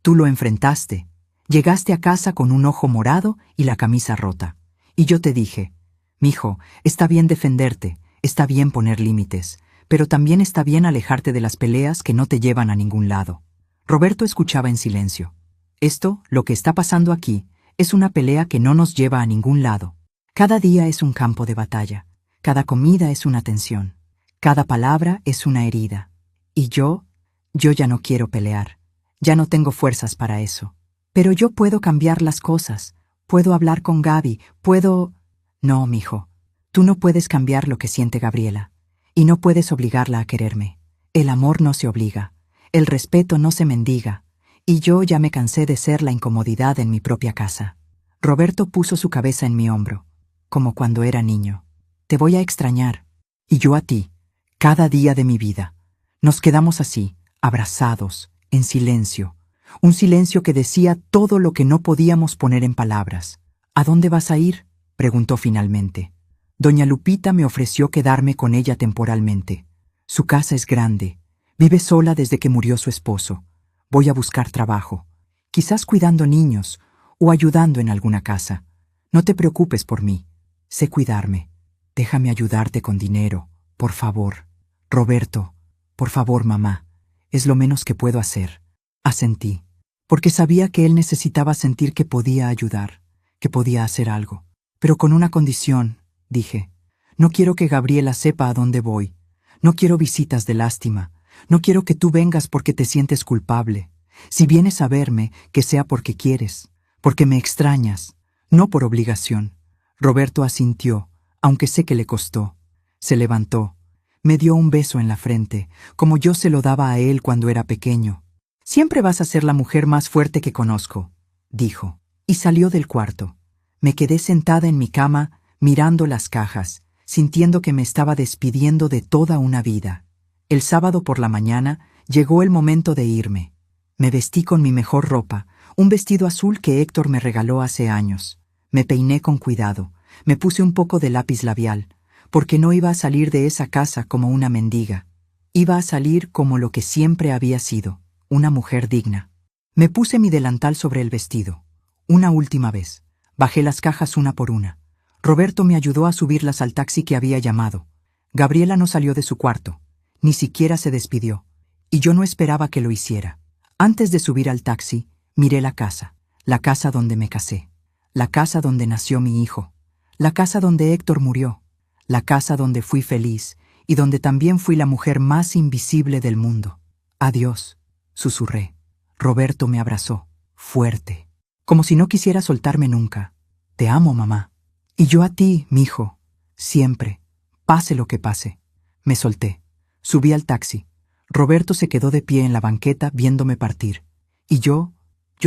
lo enfrentaste. Llegaste a casa con un ojo morado y la camisa rota. Y yo te dije: «Mijo, está bien defenderte, está bien poner límites, pero también está bien alejarte de las peleas que no te llevan a ningún lado». Roberto escuchaba en silencio. «Esto, lo que está pasando aquí, es una pelea que no nos lleva a ningún lado. Cada día es un campo de batalla. Cada comida es una tensión. Cada palabra es una herida. Y yo ya no quiero pelear. Ya no tengo fuerzas para eso. Pero yo puedo cambiar las cosas. Puedo hablar con Gaby. Puedo...» «No, mijo. Tú no puedes cambiar lo que siente Gabriela. Y no puedes obligarla a quererme. El amor no se obliga. El respeto no se mendiga. Y yo ya me cansé de ser la incomodidad en mi propia casa». Roberto puso su cabeza en mi hombro, como cuando era niño. «Te voy a extrañar. Y yo a ti, cada día de mi vida». Nos quedamos así, abrazados, en silencio. Un silencio que decía todo lo que no podíamos poner en palabras. «¿A dónde vas a ir?», preguntó finalmente. «Doña Lupita me ofreció quedarme con ella temporalmente. Su casa es grande. Vive sola desde que murió su esposo. Voy a buscar trabajo, quizás cuidando niños o ayudando en alguna casa. No te preocupes por mí. Sé cuidarme. Déjame ayudarte con dinero, por favor. Roberto, por favor, mamá. Es lo menos que puedo hacer. Asentí, porque sabía que él necesitaba sentir que podía ayudar, que podía hacer algo. Pero con una condición, dije. No quiero que Gabriela sepa a dónde voy. No quiero visitas de lástima. No quiero que tú vengas porque te sientes culpable. Si vienes a verme, que sea porque quieres, porque me extrañas, no por obligación. Roberto asintió, aunque sé que le costó. Se levantó. Me dio un beso en la frente, como yo se lo daba a él cuando era pequeño. Siempre vas a ser la mujer más fuerte que conozco, dijo, y salió del cuarto. Me quedé sentada en mi cama, mirando las cajas, sintiendo que me estaba despidiendo de toda una vida. El sábado por la mañana llegó el momento de irme. Me vestí con mi mejor ropa, un vestido azul que Héctor me regaló hace años. Me peiné con cuidado, me puse un poco de lápiz labial, porque no iba a salir de esa casa como una mendiga. Iba a salir como lo que siempre había sido, una mujer digna. Me puse mi delantal sobre el vestido. Una última vez. Bajé las cajas una por una. Roberto me ayudó a subirlas al taxi que había llamado. Gabriela no salió de su cuarto, ni siquiera se despidió, y yo no esperaba que lo hiciera. Antes de subir al taxi, miré la casa donde me casé, la casa donde nació mi hijo, la casa donde Héctor murió, la casa donde fui feliz y donde también fui la mujer más invisible del mundo. Adiós, susurré. Roberto me abrazó, fuerte, como si no quisiera soltarme nunca. Te amo, mamá. Y yo a ti, mijo, siempre, pase lo que pase. Me solté. Subí al taxi. Roberto se quedó de pie en la banqueta viéndome partir. Y yo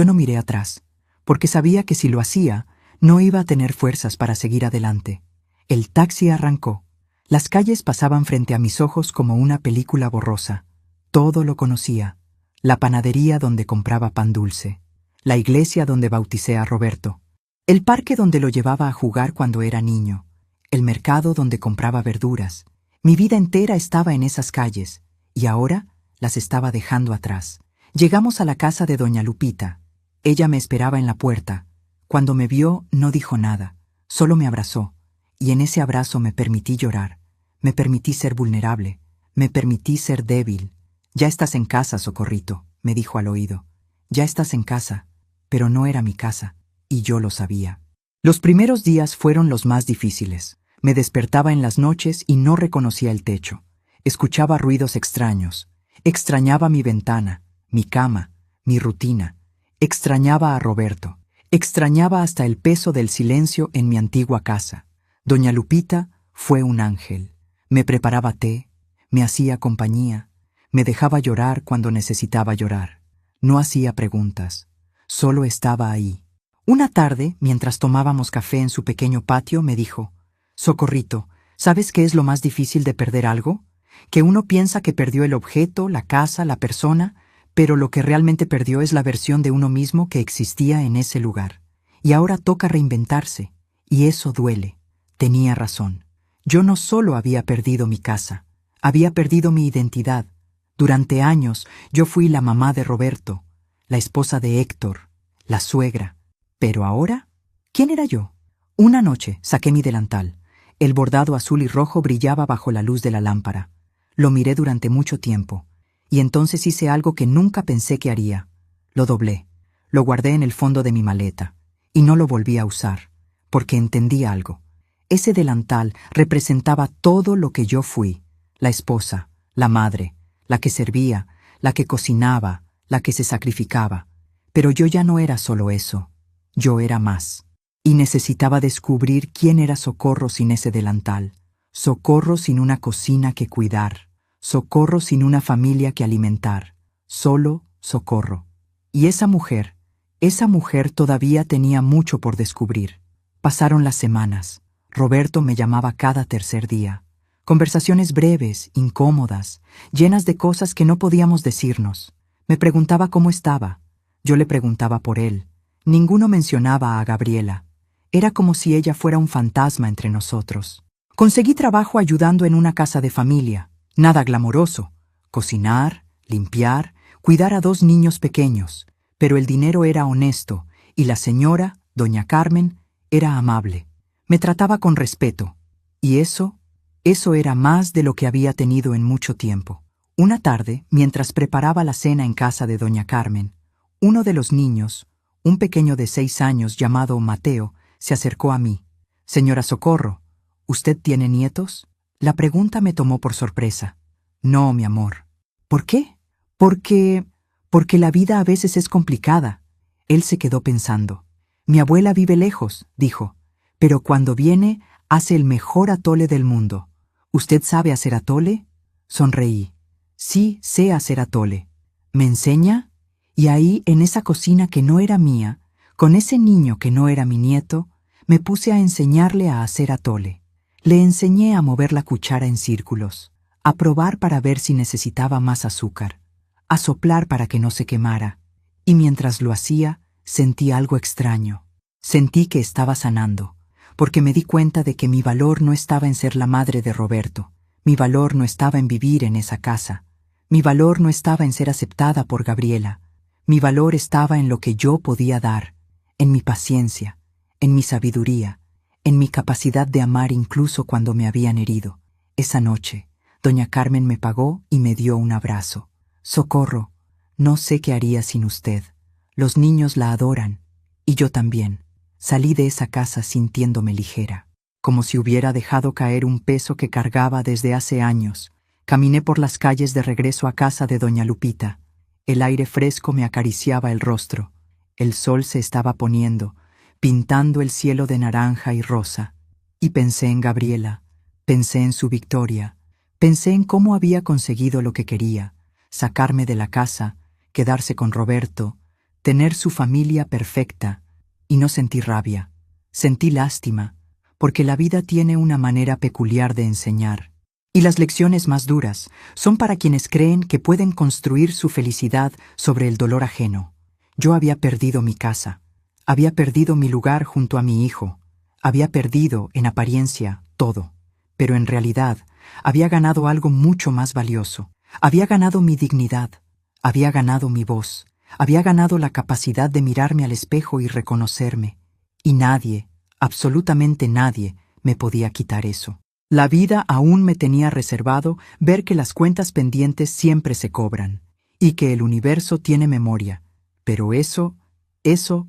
no miré atrás, porque sabía que si lo hacía, no iba a tener fuerzas para seguir adelante. El taxi arrancó. Las calles pasaban frente a mis ojos como una película borrosa. Todo lo conocía. La panadería donde compraba pan dulce. La iglesia donde bauticé a Roberto. El parque donde lo llevaba a jugar cuando era niño. El mercado donde compraba verduras. Mi vida entera estaba en esas calles, y ahora las estaba dejando atrás. Llegamos a la casa de doña Lupita. Ella me esperaba en la puerta. Cuando me vio, no dijo nada, solo me abrazó, y en ese abrazo me permití llorar. Me permití ser vulnerable, me permití ser débil. Ya estás en casa, Socorrito, me dijo al oído. Ya estás en casa, pero no era mi casa, y yo lo sabía. Los primeros días fueron los más difíciles. Me despertaba en las noches y no reconocía el techo. Escuchaba ruidos extraños. Extrañaba mi ventana, mi cama, mi rutina. Extrañaba a Roberto. Extrañaba hasta el peso del silencio en mi antigua casa. Doña Lupita fue un ángel. Me preparaba té, me hacía compañía, me dejaba llorar cuando necesitaba llorar. No hacía preguntas, solo estaba ahí. Una tarde, mientras tomábamos café en su pequeño patio, me dijo: Socorrito, ¿sabes qué es lo más difícil de perder algo? Que uno piensa que perdió el objeto, la casa, la persona, pero lo que realmente perdió es la versión de uno mismo que existía en ese lugar. Y ahora toca reinventarse, y eso duele. Tenía razón. Yo no solo había perdido mi casa, había perdido mi identidad. Durante años yo fui la mamá de Roberto, la esposa de Héctor, la suegra. Pero ahora, ¿quién era yo? Una noche saqué mi delantal. El bordado azul y rojo brillaba bajo la luz de la lámpara. Lo miré durante mucho tiempo, y entonces hice algo que nunca pensé que haría. Lo doblé, lo guardé en el fondo de mi maleta, y no lo volví a usar, porque entendí algo. Ese delantal representaba todo lo que yo fui: la esposa, la madre, la que servía, la que cocinaba, la que se sacrificaba. Pero yo ya no era solo eso, yo era más. Y necesitaba descubrir quién era Socorro sin ese delantal. Socorro sin una cocina que cuidar. Socorro sin una familia que alimentar. Solo Socorro. Y esa mujer todavía tenía mucho por descubrir. Pasaron las semanas. Roberto me llamaba cada tercer día. Conversaciones breves, incómodas, llenas de cosas que no podíamos decirnos. Me preguntaba cómo estaba. Yo le preguntaba por él. Ninguno mencionaba a Gabriela. Era como si ella fuera un fantasma entre nosotros. Conseguí trabajo ayudando en una casa de familia. Nada glamoroso. Cocinar, limpiar, cuidar a 2 niños pequeños. Pero el dinero era honesto, y la señora, doña Carmen, era amable. Me trataba con respeto. Y eso era más de lo que había tenido en mucho tiempo. Una tarde, mientras preparaba la cena en casa de doña Carmen, uno de los niños, un pequeño de 6 años llamado Mateo, se acercó a mí. «Señora Socorro, ¿usted tiene nietos?» La pregunta me tomó por sorpresa. «No, mi amor». «¿Por qué?» Porque la vida a veces es complicada». Él se quedó pensando. «Mi abuela vive lejos», dijo, «pero cuando viene, hace el mejor atole del mundo. ¿Usted sabe hacer atole?» Sonreí. «Sí, sé hacer atole». «¿Me enseña?» Y ahí, en esa cocina que no era mía, con ese niño que no era mi nieto, me puse a enseñarle a hacer atole. Le enseñé a mover la cuchara en círculos, a probar para ver si necesitaba más azúcar, a soplar para que no se quemara, y mientras lo hacía, sentí algo extraño. Sentí que estaba sanando, porque me di cuenta de que mi valor no estaba en ser la madre de Roberto, mi valor no estaba en vivir en esa casa, mi valor no estaba en ser aceptada por Gabriela, mi valor estaba en lo que yo podía dar, en mi paciencia, en mi sabiduría, en mi capacidad de amar incluso cuando me habían herido. Esa noche, doña Carmen me pagó y me dio un abrazo. «Socorro, no sé qué haría sin usted. Los niños la adoran, y yo también». Salí de esa casa sintiéndome ligera, como si hubiera dejado caer un peso que cargaba desde hace años. Caminé por las calles de regreso a casa de doña Lupita. El aire fresco me acariciaba el rostro. El sol se estaba poniendo, pintando el cielo de naranja y rosa. Y pensé en Gabriela, pensé en su victoria, pensé en cómo había conseguido lo que quería, sacarme de la casa, quedarse con Roberto, tener su familia perfecta, y no sentí rabia, sentí lástima, porque la vida tiene una manera peculiar de enseñar. Y las lecciones más duras son para quienes creen que pueden construir su felicidad sobre el dolor ajeno. Yo había perdido mi casa, había perdido mi lugar junto a mi hijo, había perdido, en apariencia, todo, pero en realidad había ganado algo mucho más valioso. Había ganado mi dignidad, había ganado mi voz, había ganado la capacidad de mirarme al espejo y reconocerme, y nadie, absolutamente nadie, me podía quitar eso. La vida aún me tenía reservado ver que las cuentas pendientes siempre se cobran, y que el universo tiene memoria, pero eso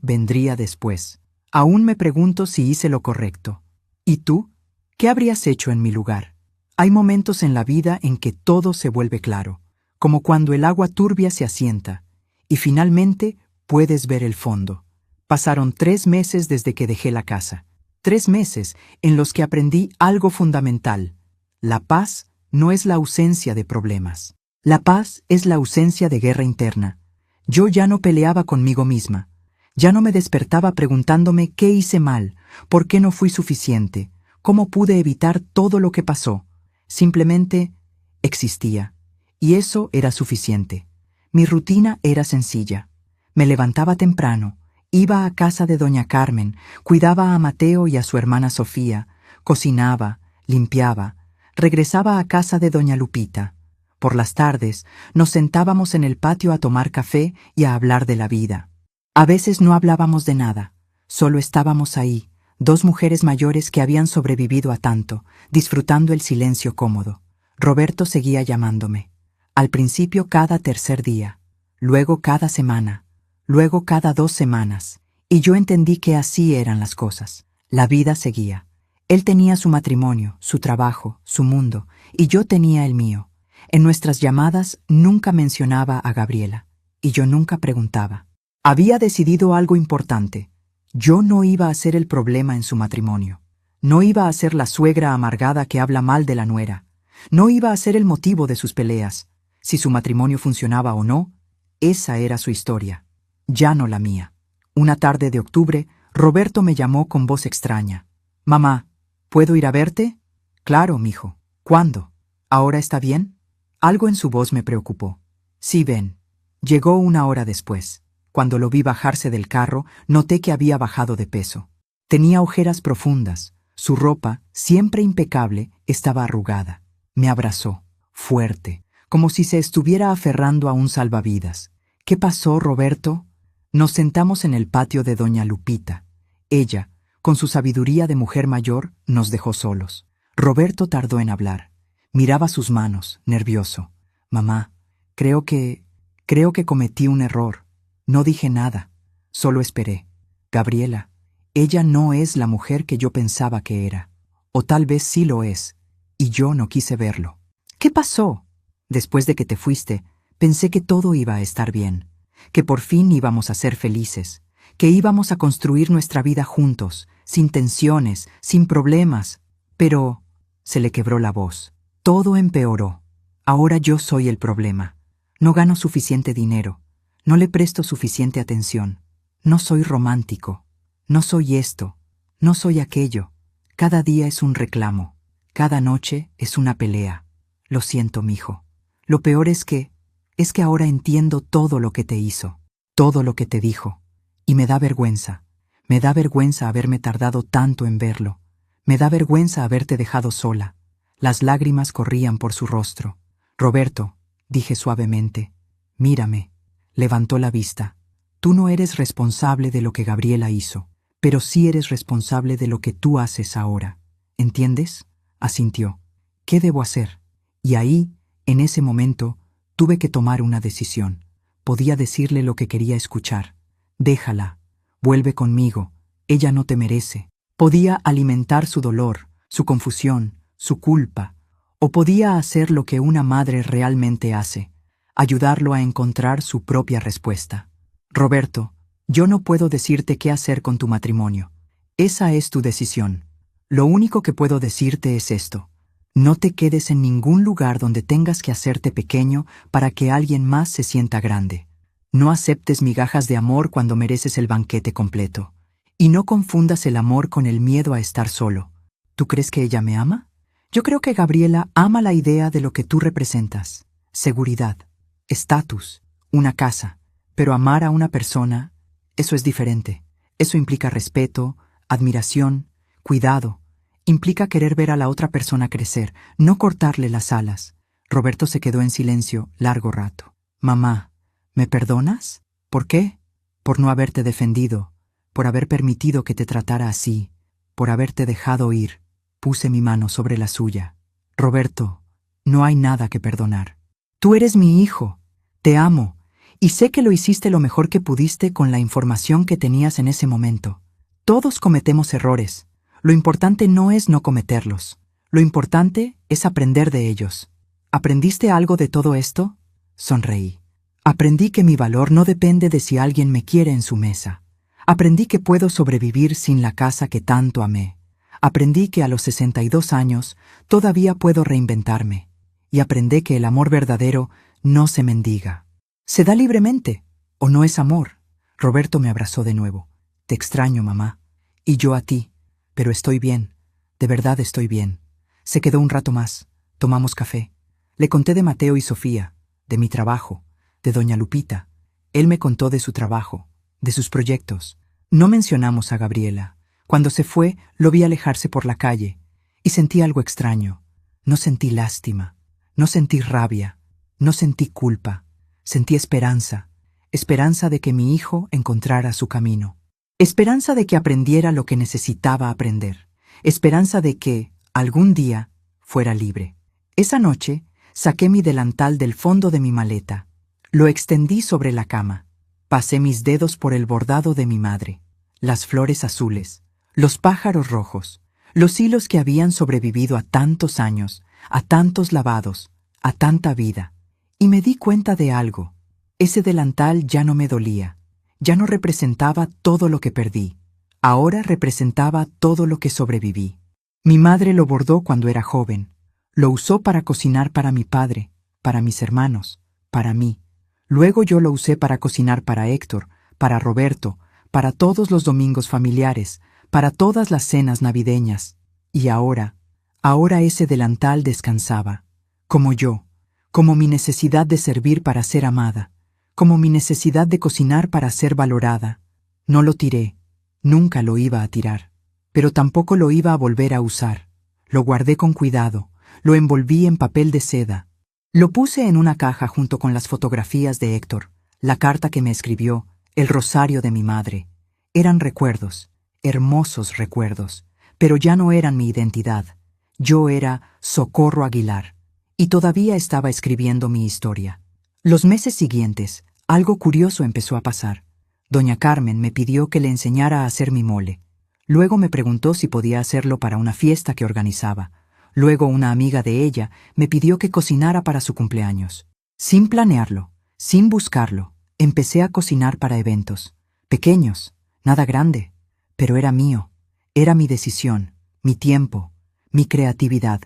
vendría después. Aún me pregunto si hice lo correcto. ¿Y tú? ¿Qué habrías hecho en mi lugar? Hay momentos en la vida en que todo se vuelve claro, como cuando el agua turbia se asienta, y finalmente puedes ver el fondo. Pasaron 3 meses desde que dejé la casa. 3 meses en los que aprendí algo fundamental. La paz no es la ausencia de problemas. La paz es la ausencia de guerra interna. Yo ya no peleaba conmigo misma. Ya no me despertaba preguntándome qué hice mal, por qué no fui suficiente, cómo pude evitar todo lo que pasó. Simplemente existía. Y eso era suficiente. Mi rutina era sencilla. Me levantaba temprano, iba a casa de doña Carmen, cuidaba a Mateo y a su hermana Sofía, cocinaba, limpiaba, regresaba a casa de doña Lupita. Por las tardes nos sentábamos en el patio a tomar café y a hablar de la vida. A veces no hablábamos de nada, solo estábamos ahí, 2 mujeres mayores que habían sobrevivido a tanto, disfrutando el silencio cómodo. Roberto seguía llamándome. Al principio cada tercer día, luego cada semana, luego cada 2 semanas, y yo entendí que así eran las cosas. La vida seguía. Él tenía su matrimonio, su trabajo, su mundo, y yo tenía el mío. En nuestras llamadas nunca mencionaba a Gabriela, y yo nunca preguntaba. Había decidido algo importante. Yo no iba a ser el problema en su matrimonio. No iba a ser la suegra amargada que habla mal de la nuera. No iba a ser el motivo de sus peleas. Si su matrimonio funcionaba o no, esa era su historia, ya no la mía. Una tarde de octubre, Roberto me llamó con voz extraña. «Mamá, ¿puedo ir a verte?» «Claro, mijo. ¿Cuándo? ¿Ahora está bien?» Algo en su voz me preocupó. «Sí, ven». Llegó 1 hora después. Cuando lo vi bajarse del carro, noté que había bajado de peso. Tenía ojeras profundas. Su ropa, siempre impecable, estaba arrugada. Me abrazó, fuerte, como si se estuviera aferrando a un salvavidas. «¿Qué pasó, Roberto?» Nos sentamos en el patio de doña Lupita. Ella, con su sabiduría de mujer mayor, nos dejó solos. Roberto tardó en hablar. Miraba sus manos, nervioso. Mamá, creo que cometí un error. No dije nada. Solo esperé. Gabriela, ella no es la mujer que yo pensaba que era. O tal vez sí lo es, y yo no quise verlo. ¿Qué pasó? Después de que te fuiste, pensé que todo iba a estar bien, que por fin íbamos a ser felices, que íbamos a construir nuestra vida juntos, sin tensiones, sin problemas. Pero se le quebró la voz. Todo empeoró. Ahora yo soy el problema. No gano suficiente dinero. No le presto suficiente atención. No soy romántico. No soy esto. No soy aquello. Cada día es un reclamo. Cada noche es una pelea. Lo siento, mijo. Lo peor es que ahora entiendo todo lo que te hizo, todo lo que te dijo. Y me da vergüenza. Me da vergüenza haberme tardado tanto en verlo. Me da vergüenza haberte dejado sola. Las lágrimas corrían por su rostro. Roberto, dije suavemente, mírame. Levantó la vista. Tú no eres responsable de lo que Gabriela hizo, pero sí eres responsable de lo que tú haces ahora. ¿Entiendes? Asintió. ¿Qué debo hacer? Y ahí, en ese momento, tuve que tomar una decisión. Podía decirle lo que quería escuchar. Déjala. Vuelve conmigo. Ella no te merece. Podía alimentar su dolor, su confusión, su culpa. O podía hacer lo que una madre realmente hace, ayudarlo a encontrar su propia respuesta. Roberto, yo no puedo decirte qué hacer con tu matrimonio. Esa es tu decisión. Lo único que puedo decirte es esto. No te quedes en ningún lugar donde tengas que hacerte pequeño para que alguien más se sienta grande. No aceptes migajas de amor cuando mereces el banquete completo. Y no confundas el amor con el miedo a estar solo. ¿Tú crees que ella me ama? Yo creo que Gabriela ama la idea de lo que tú representas. Seguridad, estatus, una casa. Pero amar a una persona, eso es diferente. Eso implica respeto, admiración, cuidado. Implica querer ver a la otra persona crecer, no cortarle las alas. Roberto se quedó en silencio largo rato. Mamá, ¿me perdonas? ¿Por qué? Por no haberte defendido, por haber permitido que te tratara así, por haberte dejado ir. Puse mi mano sobre la suya. Roberto, no hay nada que perdonar. Tú eres mi hijo, te amo, y sé que lo hiciste lo mejor que pudiste con la información que tenías en ese momento. Todos cometemos errores. Lo importante no es no cometerlos. Lo importante es aprender de ellos. ¿Aprendiste algo de todo esto? Sonreí. Aprendí que mi valor no depende de si alguien me quiere en su mesa. Aprendí que puedo sobrevivir sin la casa que tanto amé. Aprendí que a los 62 años todavía puedo reinventarme. Y aprendí que el amor verdadero no se mendiga. Se da libremente, o no es amor. Roberto me abrazó de nuevo. Te extraño, mamá. Y yo a ti. Pero estoy bien, de verdad estoy bien. Se quedó un rato más, tomamos café. Le conté de Mateo y Sofía, de mi trabajo, de doña Lupita. Él me contó de su trabajo, de sus proyectos. No mencionamos a Gabriela. Cuando se fue, lo vi alejarse por la calle, y sentí algo extraño. No sentí lástima, no sentí rabia, no sentí culpa. Sentí esperanza, esperanza de que mi hijo encontrara su camino. Esperanza de que aprendiera lo que necesitaba aprender. Esperanza de que, algún día, fuera libre. Esa noche, saqué mi delantal del fondo de mi maleta. Lo extendí sobre la cama. Pasé mis dedos por el bordado de mi madre. Las flores azules, los pájaros rojos, los hilos que habían sobrevivido a tantos años, a tantos lavados, a tanta vida. Y me di cuenta de algo. Ese delantal ya no me dolía. Ya no representaba todo lo que perdí. Ahora representaba todo lo que sobreviví. Mi madre lo bordó cuando era joven. Lo usó para cocinar para mi padre, para mis hermanos, para mí. Luego yo lo usé para cocinar para Héctor, para Roberto, para todos los domingos familiares, para todas las cenas navideñas. Y ahora ese delantal descansaba. Como yo, como mi necesidad de servir para ser amada. Como mi necesidad de cocinar para ser valorada. No lo tiré, nunca lo iba a tirar, pero tampoco lo iba a volver a usar. Lo guardé con cuidado, lo envolví en papel de seda. Lo puse en una caja junto con las fotografías de Héctor, la carta que me escribió, el rosario de mi madre. Eran recuerdos, hermosos recuerdos, pero ya no eran mi identidad. Yo era Socorro Aguilar, y todavía estaba escribiendo mi historia. Los meses siguientes, algo curioso empezó a pasar. Doña Carmen me pidió que le enseñara a hacer mi mole. Luego me preguntó si podía hacerlo para una fiesta que organizaba. Luego una amiga de ella me pidió que cocinara para su cumpleaños. Sin planearlo, sin buscarlo, empecé a cocinar para eventos. Pequeños, nada grande, pero era mío. Era mi decisión, mi tiempo, mi creatividad.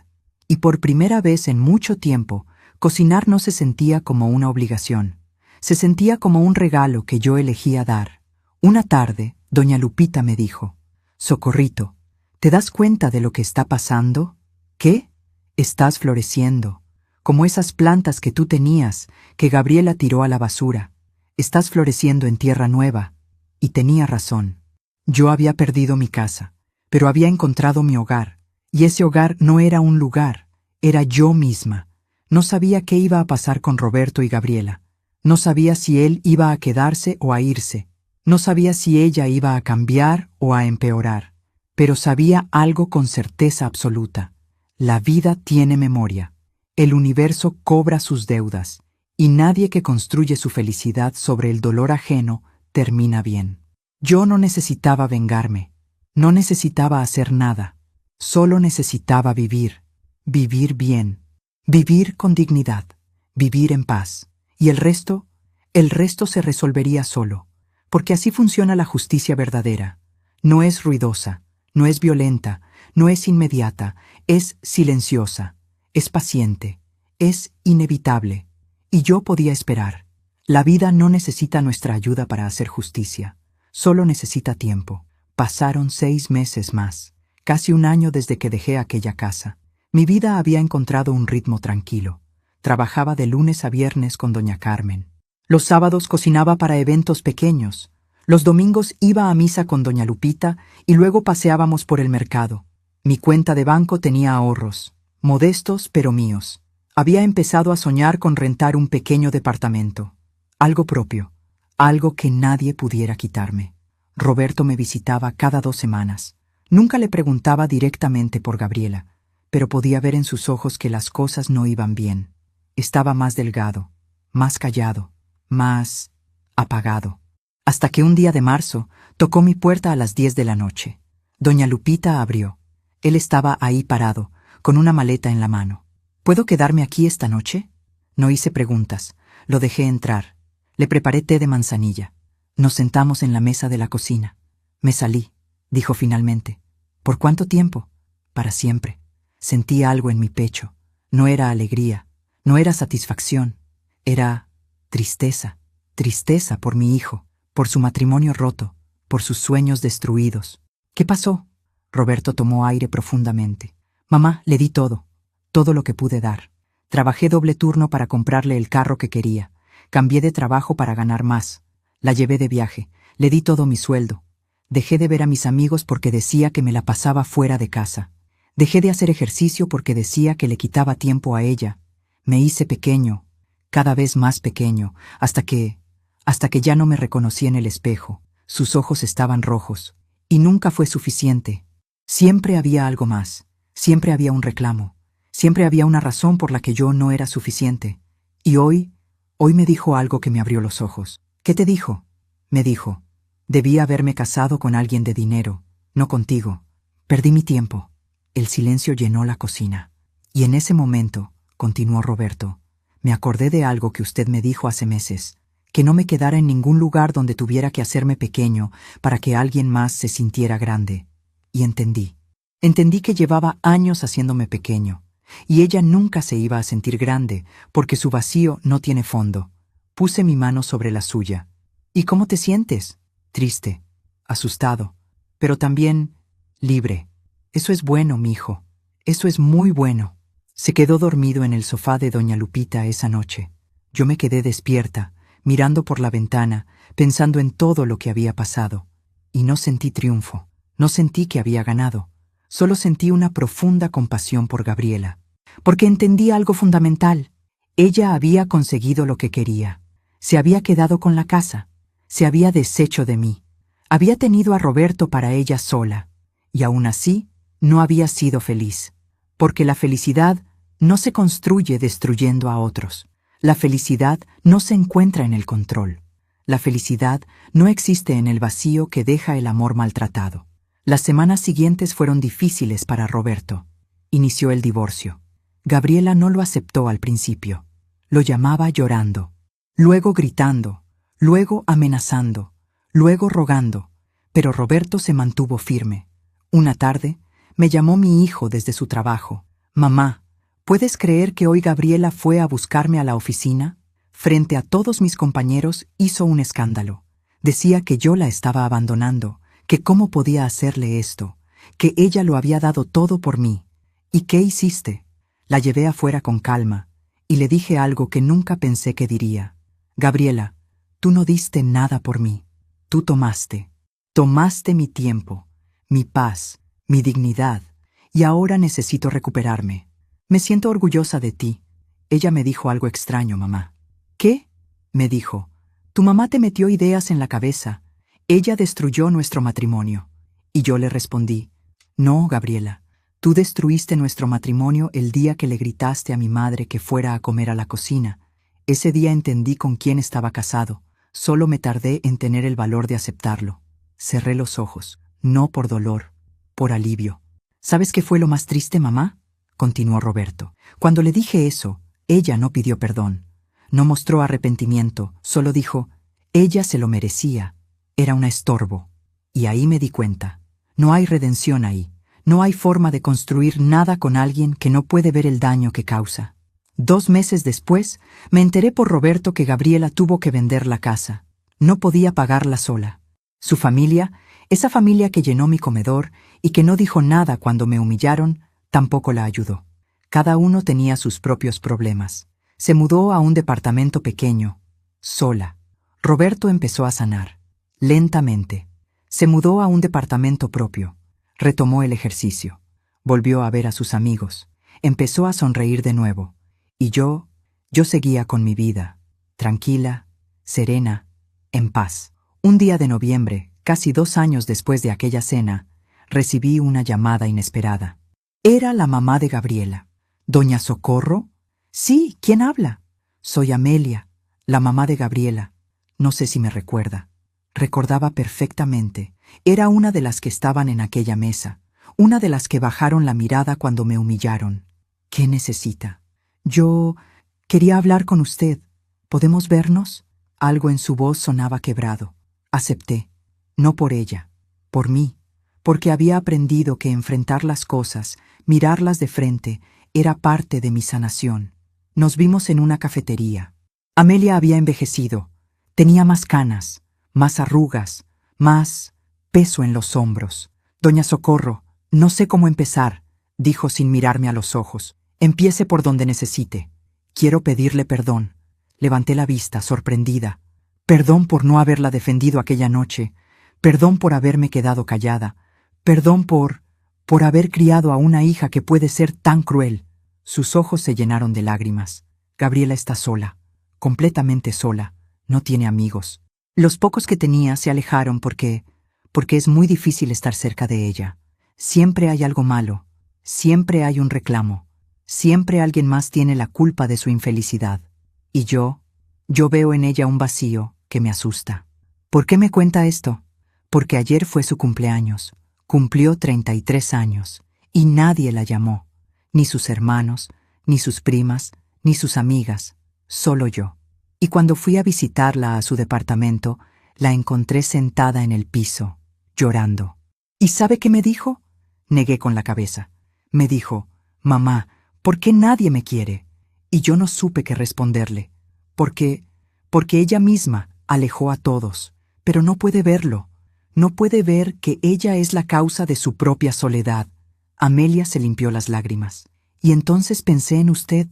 Y por primera vez en mucho tiempo, cocinar no se sentía como una obligación. Se sentía como un regalo que yo elegía dar. Una tarde, doña Lupita me dijo: «Socorrito, ¿te das cuenta de lo que está pasando? ¿Qué? Estás floreciendo, como esas plantas que tú tenías, que Gabriela tiró a la basura. Estás floreciendo en tierra nueva». Y tenía razón. Yo había perdido mi casa, pero había encontrado mi hogar. Y ese hogar no era un lugar, era yo misma. No sabía qué iba a pasar con Roberto y Gabriela. No sabía si él iba a quedarse o a irse. No sabía si ella iba a cambiar o a empeorar. Pero sabía algo con certeza absoluta. La vida tiene memoria. El universo cobra sus deudas. Y nadie que construye su felicidad sobre el dolor ajeno termina bien. Yo no necesitaba vengarme. No necesitaba hacer nada. Solo necesitaba vivir. Vivir bien. Vivir con dignidad. Vivir en paz. Y el resto se resolvería solo. Porque así funciona la justicia verdadera. No es ruidosa, no es violenta, no es inmediata, es silenciosa, es paciente, es inevitable. Y yo podía esperar. La vida no necesita nuestra ayuda para hacer justicia. Solo necesita tiempo. Pasaron 6 meses más. Casi un año desde que dejé aquella casa. Mi vida había encontrado un ritmo tranquilo. Trabajaba de lunes a viernes con doña Carmen. Los sábados cocinaba para eventos pequeños. Los domingos iba a misa con doña Lupita y luego paseábamos por el mercado. Mi cuenta de banco tenía ahorros, modestos pero míos. Había empezado a soñar con rentar un pequeño departamento. Algo propio, algo que nadie pudiera quitarme. Roberto me visitaba cada 2 semanas. Nunca le preguntaba directamente por Gabriela, pero podía ver en sus ojos que las cosas no iban bien. Estaba más delgado, más callado, más apagado. Hasta que un día de marzo tocó mi puerta a las 10 de la noche. Doña Lupita abrió. Él estaba ahí parado, con una maleta en la mano. ¿Puedo quedarme aquí esta noche? No hice preguntas. Lo dejé entrar. Le preparé té de manzanilla. Nos sentamos en la mesa de la cocina. Me salí, dijo finalmente. ¿Por cuánto tiempo? Para siempre. Sentí algo en mi pecho. No era alegría, no era satisfacción. Era tristeza. Tristeza por mi hijo, por su matrimonio roto, por sus sueños destruidos. ¿Qué pasó? Roberto tomó aire profundamente. Mamá, le di todo lo que pude dar. Trabajé doble turno para comprarle el carro que quería. Cambié de trabajo para ganar más. La llevé de viaje. Le di todo mi sueldo. Dejé de ver a mis amigos porque decía que me la pasaba fuera de casa. Dejé de hacer ejercicio porque decía que le quitaba tiempo a ella. Me hice pequeño, cada vez más pequeño, hasta que ya no me reconocí en el espejo. Sus ojos estaban rojos. Y nunca fue suficiente. Siempre había algo más. Siempre había un reclamo. Siempre había una razón por la que yo no era suficiente. Y hoy me dijo algo que me abrió los ojos. ¿Qué te dijo? Me dijo: debía haberme casado con alguien de dinero, no contigo. Perdí mi tiempo. El silencio llenó la cocina. Y en ese momento, continuó Roberto, me acordé de algo que usted me dijo hace meses, que no me quedara en ningún lugar donde tuviera que hacerme pequeño para que alguien más se sintiera grande. Y entendí. Entendí que llevaba años haciéndome pequeño, y ella nunca se iba a sentir grande, porque su vacío no tiene fondo. Puse mi mano sobre la suya. ¿Y cómo te sientes? Triste, asustado, pero también libre. Eso es bueno, mijo. Eso es muy bueno. Se quedó dormido en el sofá de doña Lupita esa noche. Yo me quedé despierta, mirando por la ventana, pensando en todo lo que había pasado. Y no sentí triunfo. No sentí que había ganado. Solo sentí una profunda compasión por Gabriela. Porque entendí algo fundamental. Ella había conseguido lo que quería. Se había quedado con la casa. Se había deshecho de mí. Había tenido a Roberto para ella sola. Y aún así, no había sido feliz. Porque la felicidad no se construye destruyendo a otros. La felicidad no se encuentra en el control. La felicidad no existe en el vacío que deja el amor maltratado. Las semanas siguientes fueron difíciles para Roberto. Inició el divorcio. Gabriela no lo aceptó al principio. Lo llamaba llorando, luego gritando, luego amenazando, luego rogando, pero Roberto se mantuvo firme. Una tarde, me llamó mi hijo desde su trabajo. Mamá, ¿puedes creer que hoy Gabriela fue a buscarme a la oficina? Frente a todos mis compañeros hizo un escándalo. Decía que yo la estaba abandonando, que cómo podía hacerle esto, que ella lo había dado todo por mí. ¿Y qué hiciste? La llevé afuera con calma, y le dije algo que nunca pensé que diría. Gabriela, tú no diste nada por mí. Tú tomaste mi tiempo, mi paz, mi dignidad, y ahora necesito recuperarme. Me siento orgullosa de ti. Ella me dijo algo extraño, mamá. ¿Qué? Me dijo. Tu mamá te metió ideas en la cabeza. Ella destruyó nuestro matrimonio. Y yo le respondí, no, Gabriela. Tú destruiste nuestro matrimonio el día que le gritaste a mi madre que fuera a comer a la cocina. Ese día entendí con quién estaba casado. Solo me tardé en tener el valor de aceptarlo. Cerré los ojos, no por dolor, por alivio. ¿Sabes qué fue lo más triste, mamá? Continuó Roberto. Cuando le dije eso, ella no pidió perdón. No mostró arrepentimiento, solo dijo, ella se lo merecía. Era un estorbo. Y ahí me di cuenta. No hay redención ahí. No hay forma de construir nada con alguien que no puede ver el daño que causa. 2 meses después, me enteré por Roberto que Gabriela tuvo que vender la casa. No podía pagarla sola. Su familia, esa familia que llenó mi comedor y que no dijo nada cuando me humillaron, tampoco la ayudó. Cada uno tenía sus propios problemas. Se mudó a un departamento pequeño, sola. Roberto empezó a sanar, lentamente. Se mudó a un departamento propio. Retomó el ejercicio. Volvió a ver a sus amigos. Empezó a sonreír de nuevo. Y yo seguía con mi vida, tranquila, serena, en paz. Un día de noviembre, casi 2 años después de aquella cena, recibí una llamada inesperada. Era la mamá de Gabriela. ¿Doña Socorro? Sí, ¿quién habla? Soy Amelia, la mamá de Gabriela. No sé si me recuerda. Recordaba perfectamente. Era una de las que estaban en aquella mesa, una de las que bajaron la mirada cuando me humillaron. ¿Qué necesita? Yo quería hablar con usted. ¿Podemos vernos? Algo en su voz sonaba quebrado. Acepté. No por ella, por mí, porque había aprendido que enfrentar las cosas, mirarlas de frente, era parte de mi sanación. Nos vimos en una cafetería. Amelia había envejecido. Tenía más canas, más arrugas, más peso en los hombros. Doña Socorro, no sé cómo empezar, dijo sin mirarme a los ojos. Empiece por donde necesite. Quiero pedirle perdón. Levanté la vista, sorprendida. Perdón por no haberla defendido aquella noche. Perdón por haberme quedado callada. Perdón por haber criado a una hija que puede ser tan cruel. Sus ojos se llenaron de lágrimas. Gabriela está sola, completamente sola. No tiene amigos. Los pocos que tenía se alejaron porque es muy difícil estar cerca de ella. Siempre hay algo malo. Siempre hay un reclamo. Siempre alguien más tiene la culpa de su infelicidad. Y yo veo en ella un vacío que me asusta. ¿Por qué me cuenta esto? Porque ayer fue su cumpleaños. Cumplió 33 años. Y nadie la llamó. Ni sus hermanos, ni sus primas, ni sus amigas. Solo yo. Y cuando fui a visitarla a su departamento, la encontré sentada en el piso, llorando. ¿Y sabe qué me dijo? Negué con la cabeza. Me dijo, mamá, ¿por qué nadie me quiere? Y yo no supe qué responderle. Porque ella misma alejó a todos, pero no puede verlo. No puede ver que ella es la causa de su propia soledad. Amelia se limpió las lágrimas. Y entonces pensé en usted,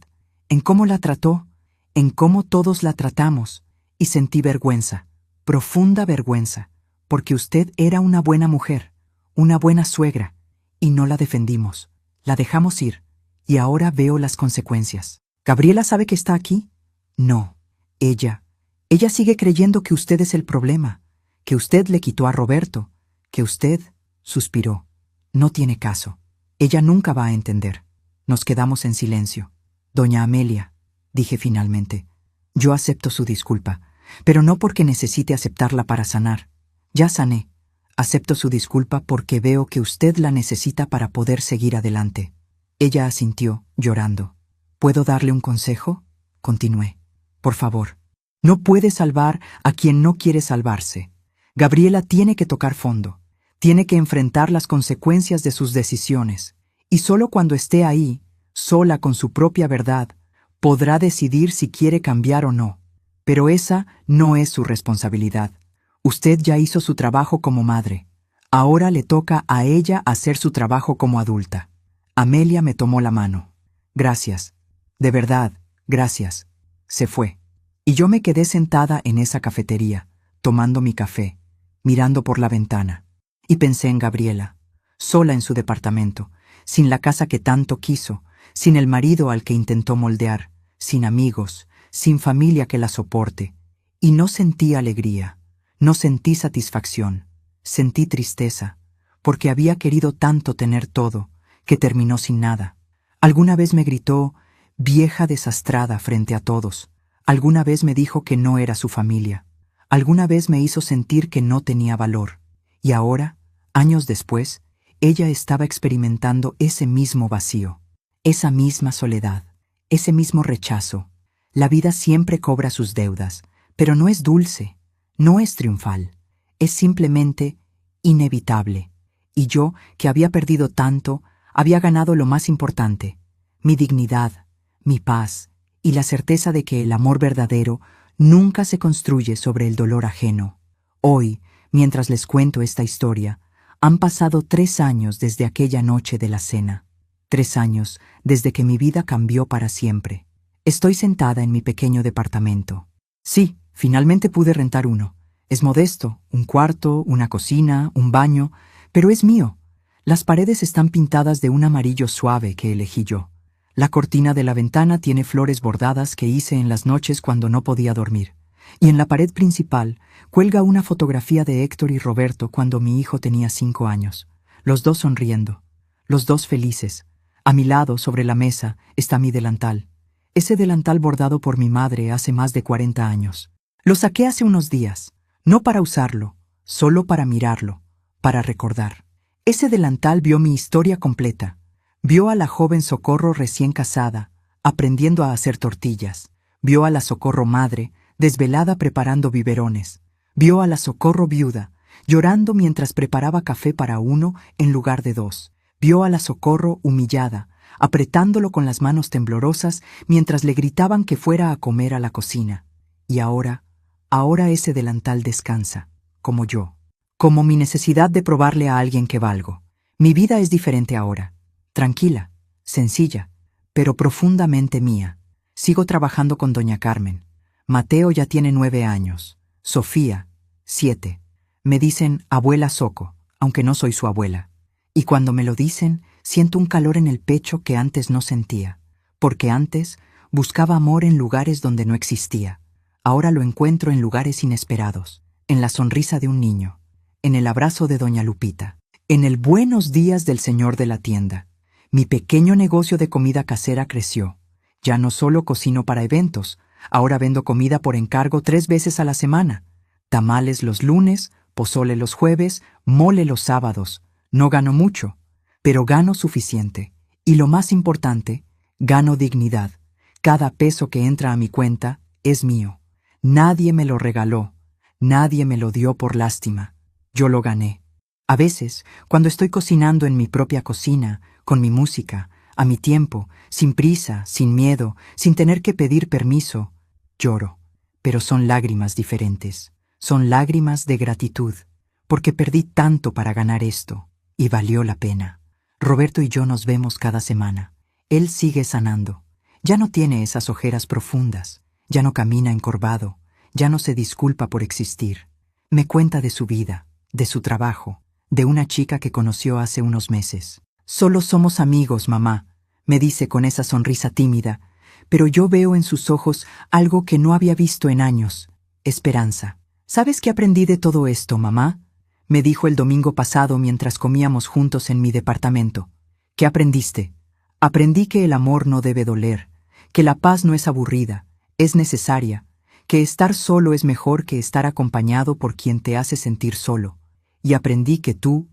en cómo la trató, en cómo todos la tratamos, y sentí vergüenza, profunda vergüenza, porque usted era una buena mujer, una buena suegra, y no la defendimos. La dejamos ir, y ahora veo las consecuencias. ¿Gabriela sabe que está aquí? No. Ella sigue creyendo que usted es el problema, que usted le quitó a Roberto, que usted suspiró. No tiene caso. Ella nunca va a entender. Nos quedamos en silencio. Doña Amelia, dije finalmente, yo acepto su disculpa, pero no porque necesite aceptarla para sanar. Ya sané. Acepto su disculpa porque veo que usted la necesita para poder seguir adelante. Ella asintió, llorando. ¿Puedo darle un consejo? Continué. Por favor. No puede salvar a quien no quiere salvarse. Gabriela tiene que tocar fondo. Tiene que enfrentar las consecuencias de sus decisiones. Y solo cuando esté ahí, sola con su propia verdad, podrá decidir si quiere cambiar o no. Pero esa no es su responsabilidad. Usted ya hizo su trabajo como madre. Ahora le toca a ella hacer su trabajo como adulta. Amelia me tomó la mano. Gracias. De verdad, gracias. Se fue. Y yo me quedé sentada en esa cafetería, tomando mi café, mirando por la ventana. Y pensé en Gabriela, sola en su departamento, sin la casa que tanto quiso, sin el marido al que intentó moldear, sin amigos, sin familia que la soporte. Y no sentí alegría. No sentí satisfacción, sentí tristeza, porque había querido tanto tener todo, que terminó sin nada. Alguna vez me gritó, vieja desastrada frente a todos. Alguna vez me dijo que no era su familia. Alguna vez me hizo sentir que no tenía valor. Y ahora, años después, ella estaba experimentando ese mismo vacío, esa misma soledad, ese mismo rechazo. La vida siempre cobra sus deudas, pero no es dulce. No es triunfal, es simplemente inevitable. Y yo, que había perdido tanto, había ganado lo más importante, mi dignidad, mi paz y la certeza de que el amor verdadero nunca se construye sobre el dolor ajeno. Hoy, mientras les cuento esta historia, han pasado 3 años desde aquella noche de la cena. 3 años desde que mi vida cambió para siempre. Estoy sentada en mi pequeño departamento. Sí, finalmente pude rentar uno. Es modesto, un cuarto, una cocina, un baño, pero es mío. Las paredes están pintadas de un amarillo suave que elegí yo. La cortina de la ventana tiene flores bordadas que hice en las noches cuando no podía dormir. Y en la pared principal cuelga una fotografía de Héctor y Roberto cuando mi hijo tenía 5 años. Los dos sonriendo, los dos felices. A mi lado, sobre la mesa, está mi delantal. Ese delantal bordado por mi madre hace más de 40 años. Lo saqué hace unos días, no para usarlo, solo para mirarlo, para recordar. Ese delantal vio mi historia completa. Vio a la joven Socorro recién casada, aprendiendo a hacer tortillas. Vio a la Socorro madre, desvelada preparando biberones. Vio a la Socorro viuda, llorando mientras preparaba café para uno en lugar de 2. Vio a la Socorro humillada, apretándolo con las manos temblorosas mientras le gritaban que fuera a comer a la cocina. Y ahora ese delantal descansa, como yo, como mi necesidad de probarle a alguien que valgo. Mi vida es diferente ahora, tranquila, sencilla, pero profundamente mía. Sigo trabajando con doña Carmen. Mateo ya tiene 9 años, Sofía, 7. Me dicen abuela Soco, aunque no soy su abuela. Y cuando me lo dicen, siento un calor en el pecho que antes no sentía, porque antes buscaba amor en lugares donde no existía. Ahora lo encuentro en lugares inesperados, en la sonrisa de un niño, en el abrazo de doña Lupita, en el buenos días del señor de la tienda. Mi pequeño negocio de comida casera creció. Ya no solo cocino para eventos, ahora vendo comida por encargo 3 veces a la semana. Tamales los lunes, pozole los jueves, mole los sábados. No gano mucho, pero gano suficiente. Y lo más importante, gano dignidad. Cada peso que entra a mi cuenta es mío. Nadie me lo regaló, nadie me lo dio por lástima. Yo lo gané. A veces, cuando estoy cocinando en mi propia cocina, con mi música, a mi tiempo, sin prisa, sin miedo, sin tener que pedir permiso, lloro. Pero son lágrimas diferentes. Son lágrimas de gratitud, porque perdí tanto para ganar esto, y valió la pena. Roberto y yo nos vemos cada semana. Él sigue sanando. Ya no tiene esas ojeras profundas. Ya no camina encorvado, ya no se disculpa por existir. Me cuenta de su vida, de su trabajo, de una chica que conoció hace unos meses. Solo somos amigos, mamá, me dice con esa sonrisa tímida, pero yo veo en sus ojos algo que no había visto en años, esperanza. ¿Sabes qué aprendí de todo esto, mamá? Me dijo el domingo pasado mientras comíamos juntos en mi departamento. ¿Qué aprendiste? Aprendí que el amor no debe doler, que la paz no es aburrida, es necesaria, que estar solo es mejor que estar acompañado por quien te hace sentir solo. Y aprendí que tú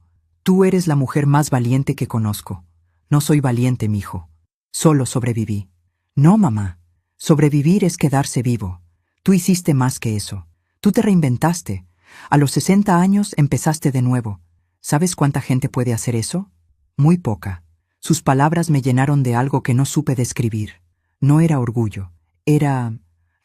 eres la mujer más valiente que conozco. No soy valiente, mijo. Solo sobreviví. No, mamá. Sobrevivir es quedarse vivo. Tú hiciste más que eso. Tú te reinventaste. A los 60 años empezaste de nuevo. ¿Sabes cuánta gente puede hacer eso? Muy poca. Sus palabras me llenaron de algo que no supe describir. No era orgullo, era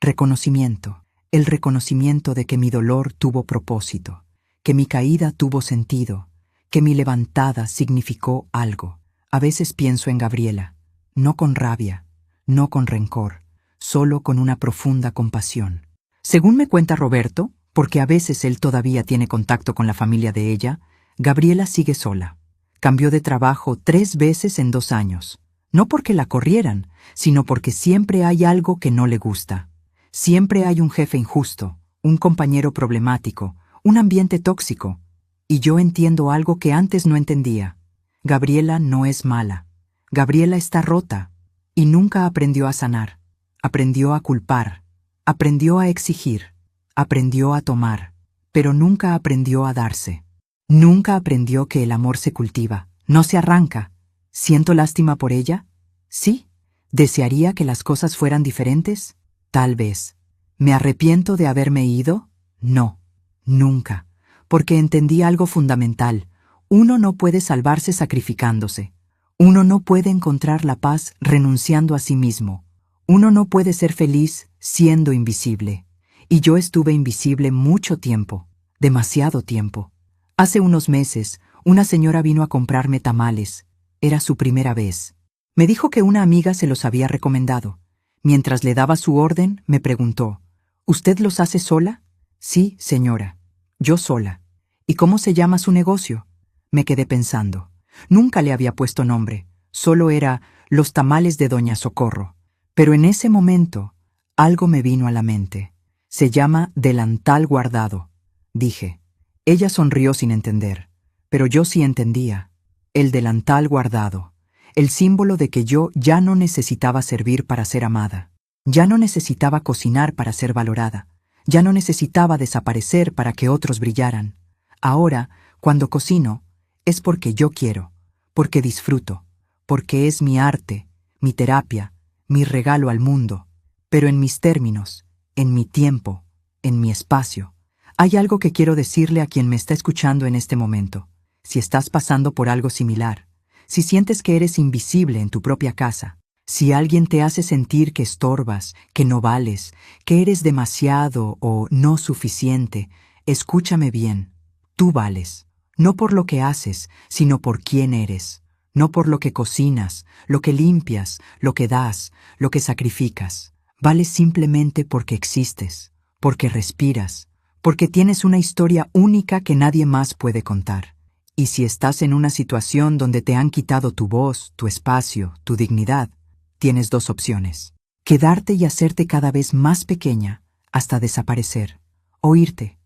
reconocimiento. El reconocimiento de que mi dolor tuvo propósito, que mi caída tuvo sentido, que mi levantada significó algo. A veces pienso en Gabriela, no con rabia, no con rencor, solo con una profunda compasión. Según me cuenta Roberto, porque a veces él todavía tiene contacto con la familia de ella, Gabriela sigue sola. Cambió de trabajo 3 veces en 2 años. No porque la corrieran, sino porque siempre hay algo que no le gusta. Siempre hay un jefe injusto, un compañero problemático, un ambiente tóxico. Y yo entiendo algo que antes no entendía. Gabriela no es mala. Gabriela está rota y nunca aprendió a sanar. Aprendió a culpar, aprendió a exigir, aprendió a tomar, pero nunca aprendió a darse. Nunca aprendió que el amor se cultiva, no se arranca. ¿Siento lástima por ella? Sí. ¿Desearía que las cosas fueran diferentes? Tal vez. ¿Me arrepiento de haberme ido? No, nunca. Porque entendí algo fundamental. Uno no puede salvarse sacrificándose. Uno no puede encontrar la paz renunciando a sí mismo. Uno no puede ser feliz siendo invisible. Y yo estuve invisible mucho tiempo, demasiado tiempo. Hace unos meses, una señora vino a comprarme tamales. Era su primera vez. Me dijo que una amiga se los había recomendado. Mientras le daba su orden, me preguntó, ¿usted los hace sola? Sí, señora. Yo sola. ¿Y cómo se llama su negocio? Me quedé pensando. Nunca le había puesto nombre. Solo era Los Tamales de Doña Socorro. Pero en ese momento, algo me vino a la mente. Se llama Delantal Guardado. Dije. Ella sonrió sin entender. Pero yo sí entendía. El delantal guardado. El símbolo de que yo ya no necesitaba servir para ser amada. Ya no necesitaba cocinar para ser valorada. Ya no necesitaba desaparecer para que otros brillaran. Ahora, cuando cocino, es porque yo quiero, porque disfruto, porque es mi arte, mi terapia, mi regalo al mundo, pero en mis términos, en mi tiempo, en mi espacio. Hay algo que quiero decirle a quien me está escuchando en este momento. Si estás pasando por algo similar, si sientes que eres invisible en tu propia casa, si alguien te hace sentir que estorbas, que no vales, que eres demasiado o no suficiente, escúchame bien. Tú vales, no por lo que haces, sino por quién eres, no por lo que cocinas, lo que limpias, lo que das, lo que sacrificas. Vales simplemente porque existes, porque respiras, porque tienes una historia única que nadie más puede contar. Y si estás en una situación donde te han quitado tu voz, tu espacio, tu dignidad, tienes 2 opciones. Quedarte y hacerte cada vez más pequeña hasta desaparecer. O irte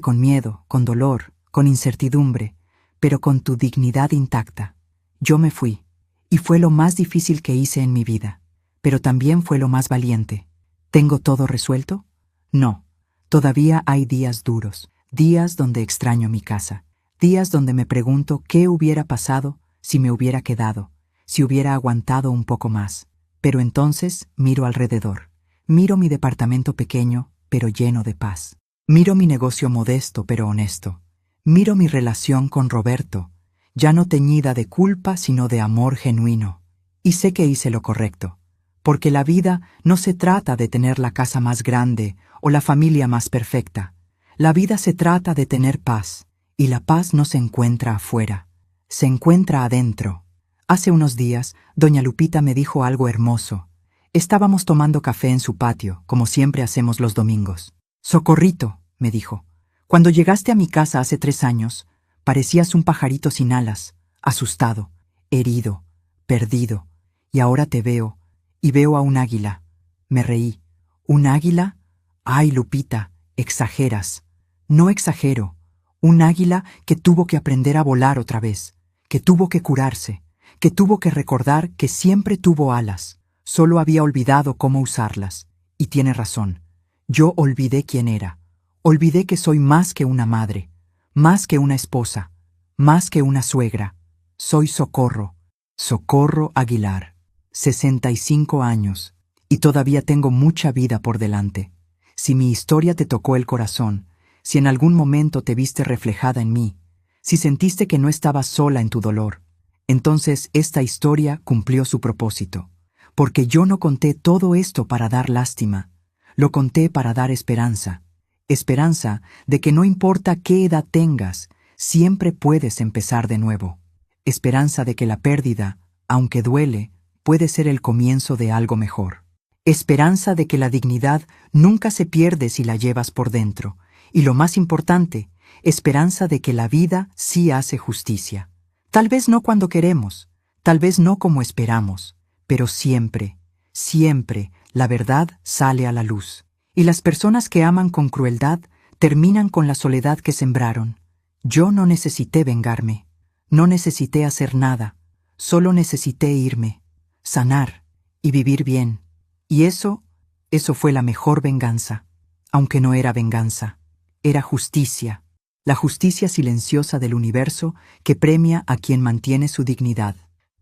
con miedo, con dolor, con incertidumbre, pero con tu dignidad intacta. Yo me fui, y fue lo más difícil que hice en mi vida, pero también fue lo más valiente. ¿Tengo todo resuelto? No. Todavía hay días duros, días donde extraño mi casa, días donde me pregunto qué hubiera pasado si me hubiera quedado, si hubiera aguantado un poco más. Pero entonces miro alrededor, miro mi departamento pequeño, pero lleno de paz. Miro mi negocio modesto, pero honesto. Miro mi relación con Roberto, ya no teñida de culpa, sino de amor genuino. Y sé que hice lo correcto, porque la vida no se trata de tener la casa más grande o la familia más perfecta. La vida se trata de tener paz, y la paz no se encuentra afuera, se encuentra adentro. Hace unos días, doña Lupita me dijo algo hermoso. Estábamos tomando café en su patio, como siempre hacemos los domingos. Socorrito, me dijo, cuando llegaste a mi casa hace 3 años, parecías un pajarito sin alas, asustado, herido, perdido, y ahora te veo, y veo a un águila. Me reí. ¿Un águila? Ay, Lupita, exageras. No exagero. Un águila que tuvo que aprender a volar otra vez, que tuvo que curarse, que tuvo que recordar que siempre tuvo alas, solo había olvidado cómo usarlas. Y tiene razón, yo olvidé quién era, olvidé que soy más que una madre, más que una esposa, más que una suegra. Soy Socorro, Socorro Aguilar, 65 años, y todavía tengo mucha vida por delante. Si mi historia te tocó el corazón, si en algún momento te viste reflejada en mí, si sentiste que no estabas sola en tu dolor, entonces esta historia cumplió su propósito, porque yo no conté todo esto para dar lástima, lo conté para dar esperanza, esperanza de que no importa qué edad tengas, siempre puedes empezar de nuevo, esperanza de que la pérdida, aunque duele, puede ser el comienzo de algo mejor, esperanza de que la dignidad nunca se pierde si la llevas por dentro, y lo más importante, esperanza de que la vida sí hace justicia. Tal vez no cuando queremos, tal vez no como esperamos, pero siempre, siempre la verdad sale a la luz. Y las personas que aman con crueldad terminan con la soledad que sembraron. Yo no necesité vengarme, no necesité hacer nada, solo necesité irme, sanar y vivir bien. Y eso fue la mejor venganza, aunque no era venganza. Era justicia, la justicia silenciosa del universo que premia a quien mantiene su dignidad.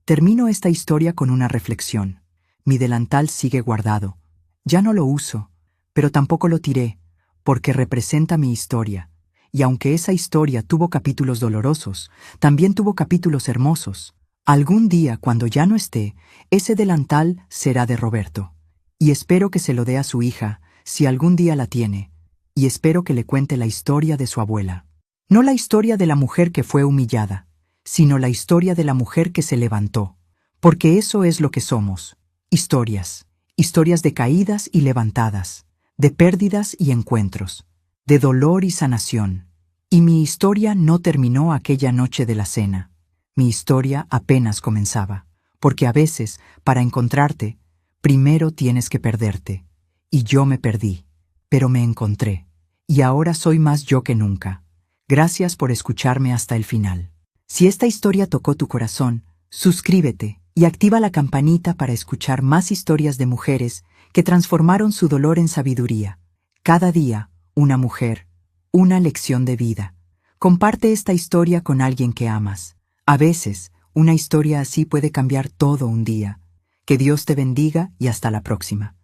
Termino esta historia con una reflexión. Mi delantal sigue guardado. Ya no lo uso, pero tampoco lo tiré, porque representa mi historia. Y aunque esa historia tuvo capítulos dolorosos, también tuvo capítulos hermosos. Algún día, cuando ya no esté, ese delantal será de Roberto. Y espero que se lo dé a su hija, si algún día la tiene. Y espero que le cuente la historia de su abuela. No la historia de la mujer que fue humillada, sino la historia de la mujer que se levantó. Porque eso es lo que somos. Historias. Historias de caídas y levantadas, de pérdidas y encuentros, de dolor y sanación. Y mi historia no terminó aquella noche de la cena. Mi historia apenas comenzaba. Porque a veces, para encontrarte, primero tienes que perderte. Y yo me perdí, pero me encontré. Y ahora soy más yo que nunca. Gracias por escucharme hasta el final. Si esta historia tocó tu corazón, suscríbete y activa la campanita para escuchar más historias de mujeres que transformaron su dolor en sabiduría. Cada día, una mujer, una lección de vida. Comparte esta historia con alguien que amas. A veces, una historia así puede cambiar todo un día. Que Dios te bendiga y hasta la próxima.